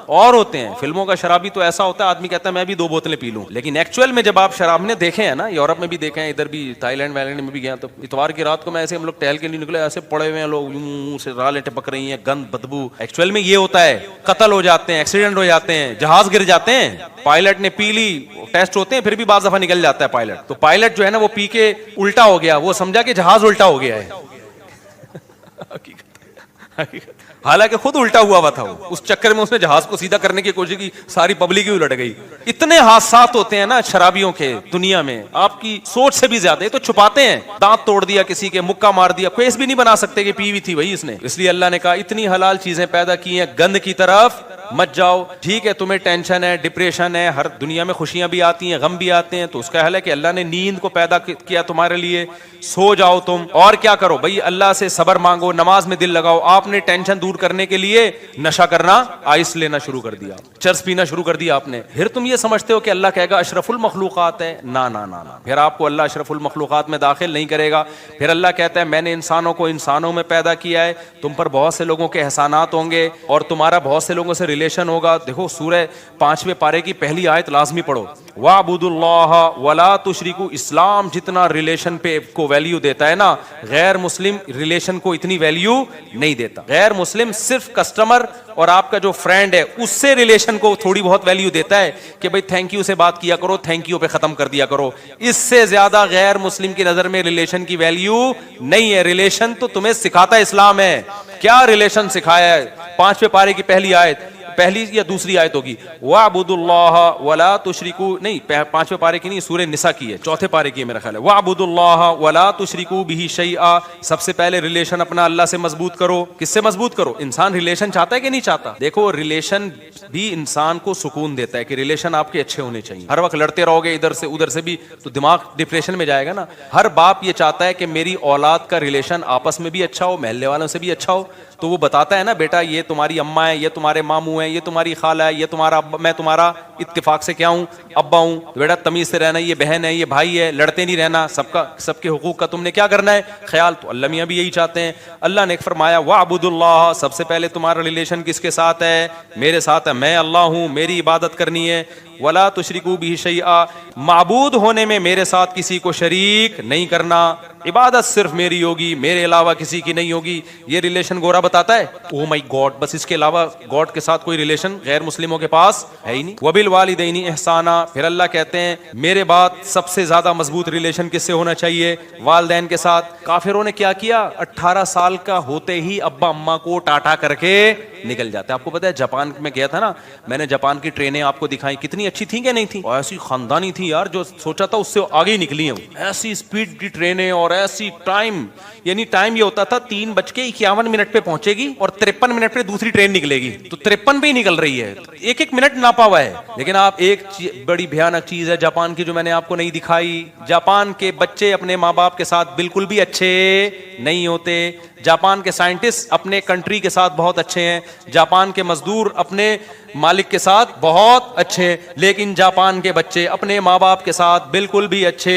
اور ہوتے ہیں. فلموں کا شرابی تو ایسا ہوتا ہے آدمی کہتا ہے میں بھی 2 بوتلیں پی لوں, لیکن ایکچوئل میں جب آپ شراب نے دیکھے ہیں نا, یورپ میں بھی دیکھے ہیں, ادھر بھی تھائی لینڈ وائلینڈ میں بھی گیا, تو اتوار کی رات کو میں ایسے ہم لوگ ٹہل کے نہیں نکلے, ایسے پڑے ہوئے ہیں لوگ, منہ سے رالیں ٹپک رہی ہیں, گند بدبو. ایکچوئل میں یہ ہوتا ہے, قتل ہو جاتے ہیں, ایکسیڈنٹ ہو جاتے ہیں, جہاز گر جاتے ہیں, پائلٹ نے پی لی, ٹیسٹ ہوتے ہیں, پھر بھی بعض دفعہ نکل جاتا ہے پائلٹ. تو پائلٹ جو ہے نا وہ پی کے الٹا ہو گیا, وہ سمجھا کہ جہاز الٹا ہو گیا ہے, حالانکہ خود الٹا ہوا تھا. وہ اس چکر میں اس نے جہاز کو سیدھا کرنے کی کوشش کی, ساری پبلک ہی الٹ گئی. اتنے حادثات ہوتے ہیں نا شرابیوں کے دنیا میں, آپ کی سوچ سے بھی زیادہ. یہ تو چھپاتے ہیں, دانت توڑ دیا کسی کے, مکہ مار دیا, کیس بھی نہیں بنا سکتے کہ پی ہوئی تھی وہی اس نے. اس لیے اللہ نے کہا اتنی حلال چیزیں پیدا کی ہیں, گند کی طرف مت جاؤ. ٹھیک ہے تمہیں ٹینشن ہے, ڈپریشن ہے, ہر دنیا میں خوشیاں بھی آتی ہیں, غم بھی آتے ہیں, تو اس کا حل ہے کہ اللہ نے نیند کو پیدا کیا تمہارے لیے, سو جاؤ تم. اور کیا کرو بھائی, اللہ سے صبر مانگو, نماز میں دل لگاؤ. آپ نے ٹینشن دور کرنے کے لیے نشہ کرنا, آئس لینا شروع کر دیا, چرس پینا شروع کر دیا آپ نے. پھر تم یہ سمجھتے ہو کہ اللہ کہے گا اشرف المخلوقات ہے, نا نا نا نا, پھر آپ کو اللہ اشرف المخلوقات میں داخل نہیں کرے گا. پھر اللہ کہتا ہے میں نے انسانوں کو انسانوں میں پیدا کیا ہے, تم پر بہت سے لوگوں کے احسانات ہوں گے اور تمہارا بہت سے لوگوں سے ریلیشن ہوگا. دیکھو سورہ 5ویں پارے کی پہلی آیت لازمی پڑھو, وَاعْبُدُوا اللَّهَ وَلَا تُشْرِكُوا. اسلام جتنا ریلیشن پہ کو ویلیو دیتا ہے نا, غیر مسلم ریلیشن کو اتنی ویلیو نہیں دیتا. غیر مسلم صرف کسٹمر اور آپ کا جو فرینڈ ہے اس سے ریلیشن کو تھوڑی بہت ویلیو دیتا ہے کہ بھائی تھینک یو سے بات کیا کرو, تھینک یو پہ ختم کر دیا کرو. اس سے زیادہ غیر مسلم کی نظر میں ریلیشن کی ویلیو نہیں ہے. ریلیشن تو تمہیں سکھاتا اسلام ہے. کیا ریلیشن سکھایا ہے 5ویں پارے کی پہلی آیت, پہلی یا دوسری آیت ہوگی, وَاعْبُدُوا اللَّهَ وَلَا تُشْرِكُوا, نہیں 5ویں پارے کی نہیں, سورہ نساء کی ہے, 4تھے پارے کی ہے میرا خیال ہے. وَاعْبُدُوا اللَّهَ وَلَا تُشْرِكُوا بِهِ شَيْئًا, سب سے پہلے ریلیشن اپنا اللہ سے مضبوط کرو. کس سے مضبوط کرو؟ انسان ریلیشن چاہتا ہے کہ نہیں چاہتا؟ دیکھو ریلیشن بھی انسان کو سکون دیتا ہے کہ ریلیشن آپ کے اچھے ہونے چاہیے. ہر وقت لڑتے رہو گے ادھر سے ادھر سے بھی تو دماغ ڈپریشن میں جائے گا نا. ہر باپ یہ چاہتا ہے کہ میری اولاد کا ریلیشن آپس میں بھی اچھا ہو, محلے والوں سے بھی اچھا ہو. تو وہ بتاتا ہے نا, بیٹا یہ تمہاری اماں ہے, یہ تمہارے ماموں ہیں, یہ تمہاری خالہ ہے, یہ تمہارا ابا, میں تمہارا اتفاق سے کیا ہوں, ابا ہوں. بیٹا تمیز سے رہنا, یہ بہن ہے, یہ بھائی ہے, لڑتے نہیں رہنا, سب کے حقوق کا تم نے کیا کرنا ہے خیال. تو اللہ میاں بھی یہی چاہتے ہیں. اللہ نے فرمایا وَاعْبُدُوا اللَّهَ, سب سے پہلے تمہارا ریلیشن کس کے ساتھ ہے؟ میرے ساتھ ہے, میں اللہ ہوں, میری عبادت کرنی ہے. وَلَا تُشْرِكُوا بِهِ شَيْئًا, معبود ہونے میں میرے ساتھ کسی کو شریک نہیں کرنا. عبادت صرف میری ہوگی, میرے علاوہ کسی کی نہیں ہوگی. یہ ریلیشن گورا بتاتا ہے, او مائی گاڈ, بس اس کے علاوہ گاڈ کے ساتھ کوئی ریلیشن غیر مسلموں کے پاس ہے ہی نہیں. وَبِالْوَالِدَيْنِ احسانا, پھر اللہ کہتے ہیں میرے بعد سب سے زیادہ مضبوط ریلیشن کس سے ہونا چاہیے؟ والدین کے ساتھ. کافروں نے کیا کیا, 18 سال کا ہوتے ہی ابا اماں کو ٹاٹا کر کے نکل جاتے. آپ کو پتا ہے جاپان میں گیا تھا نا, میں نے جاپان کی ٹرینیں آپ کو دکھائی, کتنی اچھی تھیں کہ نہیں تھی؟ ایسی خاندانی تھی یار, جو سوچا تھا اس سے آگے ہی نکلی ہیں. ایسی اسپیڈ کی ٹرینیں اور ایسی ٹائم, یعنی ٹائم یہ ہوتا تھا 3:51 پہ پہنچے گی اور 53 منٹ پہ دوسری ٹرین نکلے گی, تو 53 پہ ہی نکل رہی ہے, ایک منٹ ناپا ہوا ہے. لیکن آپ ایک بڑی بھیانک چیز ہے جاپان کی جو میں نے آپ کو نہیں دکھائی, جاپان کے بچے اپنے ماں باپ کے ساتھ بالکل بھی اچھے نہیں ہوتے. جاپان کے سائنٹسٹ اپنے کنٹری کے ساتھ بہت اچھے ہیں, جاپان کے مزدور اپنے مالک کے ساتھ بہت اچھے ہیں, لیکن جاپان کے بچے اپنے ماں باپ کے ساتھ بالکل بھی اچھے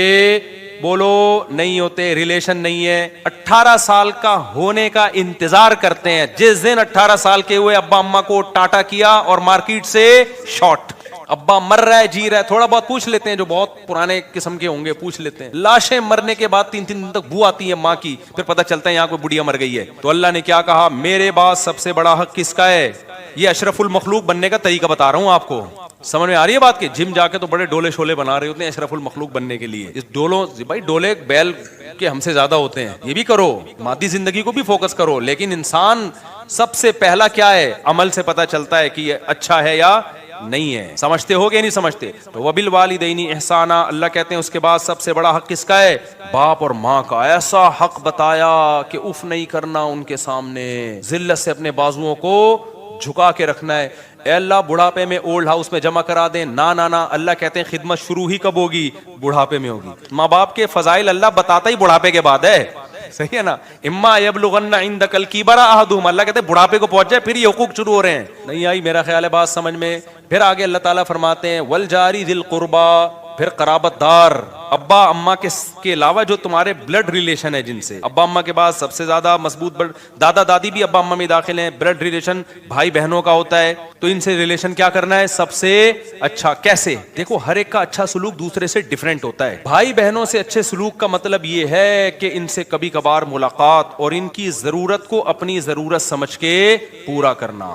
بولو نہیں ہوتے. ریلیشن نہیں ہے. 18 سال کا ہونے کا انتظار کرتے ہیں, جس دن 18 سال کے ہوئے ابا اماں کو ٹاٹا کیا اور مارکیٹ سے شارٹ. ابا مر رہا ہے, جی رہا ہے, تھوڑا بہت پوچھ لیتے ہیں, جو بہت پرانے قسم کے ہوں گے پوچھ لیتے ہیں. لاشیں مرنے کے بعد 3 دن تک بو آتی ہے ماں کی, پھر پتہ چلتا ہے یہاں کوئی بڑھیا مر گئی ہے. تو اللہ نے کیا کہا, میرے بعد سب سے بڑا حق کس کا ہے؟ یہ اشرف المخلوق بننے کا طریقہ بتا رہا ہوں آپ کو. سمجھ میں آ رہی ہے بات؟ کہ جم جا کے تو بڑے ڈولے شولے بنا رہے ہوتے ہیں اشرف المخلوق بننے کے لیے. اس ڈولوں بھائی, ڈولے بیل کے ہم سے زیادہ ہوتے ہیں. یہ بھی کرو, مادی زندگی کو بھی فوکس کرو, لیکن انسان سب سے پہلا کیا ہے؟ عمل سے پتہ چلتا ہے کہ یہ اچھا ہے یا نہیں ہے. سمجھتے ہو گے نہیں سمجھتے؟ تو وبالوالدین احسانا, اللہ کہتے ہیں اس کے بعد سب سے بڑا حق کس کا ہے؟ باپ اور ماں کا. ایسا حق بتایا کہ اف نہیں کرنا ان کے سامنے, ذلت سے اپنے بازوؤں کو جھکا کے رکھنا ہے. اے اللہ بڑھاپے میں اولڈ ہاؤس میں جمع کرا دیں, نا. اللہ کہتے ہیں خدمت شروع ہی کب ہوگی؟ بڑھاپے میں ہوگی. ماں باپ کے فضائل اللہ بتاتا ہی بڑھاپے کے بعد ہے, صحیح ہے نا. اما یبلغن عندک الکبر احدہما, اللہ کہتے ہیں بڑھاپے کو پہنچ جائے پھر یہ حقوق شروع ہو رہے ہیں. نہیں آئی میرا خیال ہے بات سمجھ میں؟ پھر آگے اللہ تعالیٰ فرماتے ہیں والجاری ذی القربا, پھر قرابت دار, ابا اماں کے علاوہ جو تمہارے بلڈ ریلیشن ہے جن سے. ابا اماں کے بعد سب سے زیادہ مضبوط دادا دادی بھی ابا اماں میں داخل ہیں. بلڈ ریلیشن بھائی بہنوں کا ہوتا ہے, تو ان سے ریلیشن کیا کرنا ہے سب سے اچھا. کیسے؟ دیکھو ہر ایک کا اچھا سلوک دوسرے سے ڈیفرنٹ ہوتا ہے. بھائی بہنوں سے اچھے سلوک کا مطلب یہ ہے کہ ان سے کبھی کبھار ملاقات اور ان کی ضرورت کو اپنی ضرورت سمجھ کے پورا کرنا.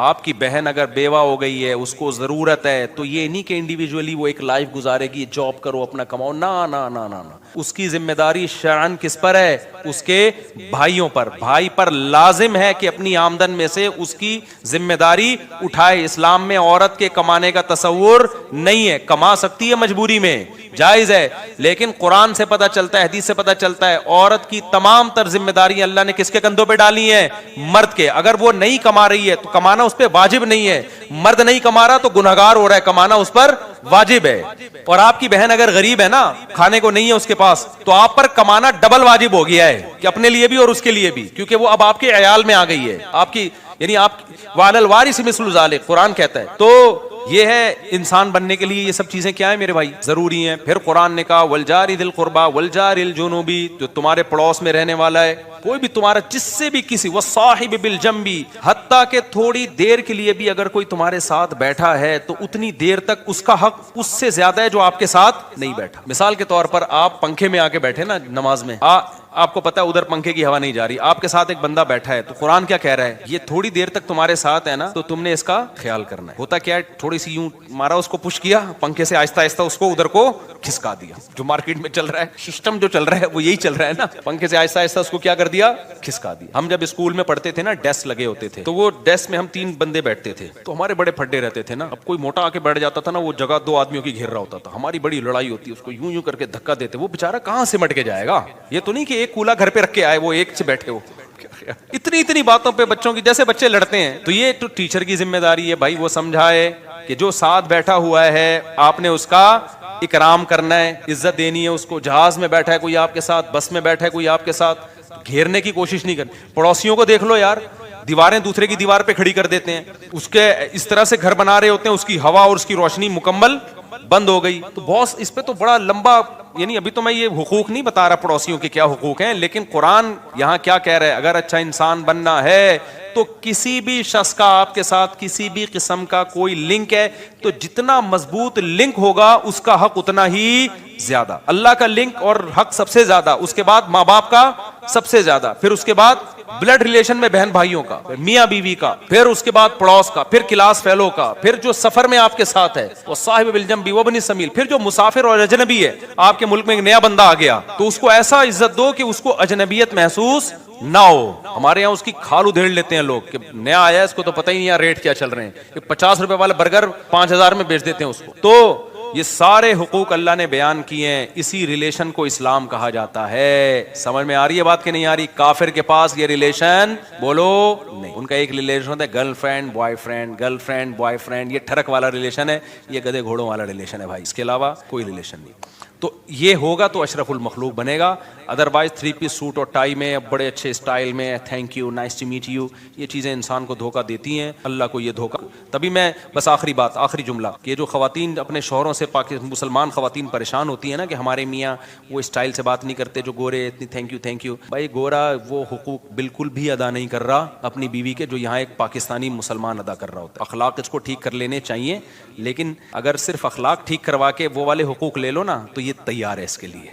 آپ کی بہن اگر بیوہ ہو گئی ہے, اس کو ضرورت ہے, تو یہ نہیں کہ انڈیویجولی وہ ایک لائف گزارے گی, جاب کرو اپنا کماؤ, نا. اس کی ذمہ داری شرعاً کس پر ہے؟ اس کے بھائیوں پر. بھائی پر لازم ہے کہ اپنی آمدن میں سے اس کی ذمہ داری اٹھائے. اسلام میں عورت کے کمانے کا تصور نہیں ہے, کما سکتی ہے مجبوری میں, جائز ہے, لیکن قرآن سے پتہ چلتا ہے, حدیث سے پتہ چلتا ہے, عورت کی تمام تر ذمہ داری اللہ نے کس کے کندھوں پہ ڈالی ہیں؟ مرد کے. اگر وہ نہیں کما رہی ہے تو کمانا اس پہ واجب نہیں ہے. مرد نہیں کما رہا تو گنہگار ہو رہا ہے, کمانا اس پر واجب ہے. اور آپ کی بہن اگر غریب ہے نا, کھانے کو نہیں ہے اس کے پاس, تو آپ پر کمانا ڈبل واجب ہو گیا ہے, کہ اپنے لیے بھی اور اس کے لیے بھی, کیونکہ وہ اب آپ کے عیال میں آ گئی ہے. آپ کی یعنی آپ وعلی الوارث مثل ذلک قرآن کہتا ہے. تو یہ ہے انسان بننے کے لیے یہ سب چیزیں کیا ہیں میرے بھائی؟ ضروری ہیں. پھر قرآن نے کہا والجار ذی القربا والجار الجنوبی, جو تمہارے پڑوس میں رہنے والا ہے, کوئی بھی تمہارا جس سے بھی کسی, والصاحب بالجنبی, حتیٰ کہ تھوڑی دیر کے لیے بھی اگر کوئی تمہارے ساتھ بیٹھا ہے تو اتنی دیر تک اس کا حق اس سے زیادہ ہے جو آپ کے ساتھ نہیں بیٹھا. مثال کے طور پر آپ پنکھے میں آ کے بیٹھے نا نماز میں, آپ کو پتا ہے ادھر پنکھے کی ہوا نہیں جا رہی, آپ کے ساتھ ایک بندہ بیٹھا ہے, تو قرآن کیا کہہ رہا ہے؟ یہ تھوڑی دیر تک تمہارے ساتھ ہے نا, تو تم نے اس کا خیال کرنا ہے. ہوتا کیا ہے, تھوڑے تھوڑی سی یوں مارا, اس کو پش کیا پنکھے سے, آہستہ آہستہ اس کو ادھر کو کھسکا دیا. جو مارکیٹ میں چل رہا ہے, سسٹم جو چل رہا ہے وہ یہی چل رہا ہے نا, پنکھے سے آہستہ آہستہ اس کو کیا کر دیا, کھسکا دیا. ہم جب اسکول میں پڑھتے تھے نا, ڈیسک لگے ہوتے تھے, تو وہ ڈیسک میں ہم 3 بندے بیٹھتے تھے, تو ہمارے بڑے پھڈے رہتے تھے نا. اب کوئی موٹا آ کے بیٹھ جاتا تھا نا, وہ جگہ 2 آدمیوں کی گھیر رہا ہوتا تھا, ہماری بڑی لڑائی ہوتی, اس کو یوں یوں کر کے دھکا دیتے. وہ بےچارا کہاں سے مٹ کے جائے گا, یہ تو نہیں کہ ایک کولا گھر پہ رکھ کے آئے, وہ ایک سے بیٹھے ہو. اتنی باتوں پہ بچوں کی, جیسے بچے لڑتے ہیں, تو یہ تو ٹیچر کی ذمہ داری ہے بھائی, وہ سمجھائے کہ جو ساتھ بیٹھا ہوا ہے آپ نے اس کا اکرام کرنا ہے, عزت دینی ہے اس کو. جہاز میں بیٹھا ہے کوئی آپ کے ساتھ, بس میں بیٹھا ہے کوئی آپ کے ساتھ, گھیرنے کی کوشش نہیں کرنی. پڑوسیوں کو دیکھ لو یار, دیواریں دوسرے کی دیوار پہ کھڑی کر دیتے ہیں, اس کے اس طرح سے گھر بنا رہے ہوتے ہیں, اس کی ہوا اور اس کی روشنی مکمل بند ہو گئی. تو باس اس پہ تو بڑا لمبا, یعنی ابھی تو میں یہ حقوق نہیں بتا رہا پڑوسیوں کے کیا حقوق ہیں, لیکن قرآن یہاں کیا کہہ رہا ہے, اگر اچھا انسان بننا ہے تو کسی بھی شخص کا آپ کے ساتھ کسی بھی قسم کا کوئی لنک ہے, تو جتنا مضبوط لنک ہوگا اس کا حق اتنا ہی زیادہ. اللہ کا لنک اور حق سب سے زیادہ, اس کے بعد ماں باپ کا سب سے زیادہ, پھر اس کے بعد بلڈ ریلیشن میں بہن بھائیوں کا, میاں بیوی کا, پھر اس کے بعد پڑوس کا, پھر کلاس فیلو کا, پھر جو سفر میں آپ کے ساتھ ہے وہ صاحب بالجنب وابن السبیل, پھر جو مسافر اور اجنبی ہے, آپ کے ملک میں ایک نیا بندہ آ گیا تو اس کو ایسا عزت دو کہ اس کو اجنبیت محسوس نہ ہو. ہمارے یہاں اس کی کھال ادھیڑ لیتے ہیں لوگ کہ نیا آیا ہے, اس کو تو پتہ ہی نہیں یار ریٹ کیا چل رہے ہیں, 50 روپے والا برگر 5000 میں بیچ دیتے ہیں اس کو. تو یہ سارے حقوق اللہ نے بیان کیے ہیں, اسی ریلیشن کو اسلام کہا جاتا ہے. سمجھ میں آ رہی ہے بات کہ نہیں آ رہی؟ کافر کے پاس یہ ریلیشن بولو نہیں, ان کا ایک ریلیشن ہوتا ہے girl friend boy friend, girl friend boy friend, یہ ٹھڑک والا ریلیشن ہے, یہ گدھے گھوڑوں والا ریلیشن ہے بھائی, اس کے علاوہ کوئی ریلیشن نہیں. تو یہ ہوگا تو اشرف المخلوق بنے گا. ادروائز 3 پیس سوٹ اور ٹائی میں, بڑے اچھے اسٹائل میں, thank you, nice to meet you, یہ چیزیں انسان کو دھوکہ دیتی ہیں, اللہ کو یہ دھوکہ. تبھی میں بس آخری بات, آخری جملہ, کہ یہ جو خواتین اپنے شوہروں سے, مسلمان خواتین پریشان ہوتی ہیں نا کہ ہمارے میاں وہ اسٹائل سے بات نہیں کرتے, جو گورے اتنی تھینک یو. بھائی گورا وہ حقوق بالکل بھی ادا نہیں کر رہا اپنی بیوی کے, جو یہاں ایک پاکستانی مسلمان ادا کر رہا ہوتا ہے. اخلاق اس کو ٹھیک کر لینے چاہیے, لیکن اگر صرف اخلاق ٹھیک کروا کے وہ والے حقوق لے لو نا, تو یہ تیار ہے اس کے لیے.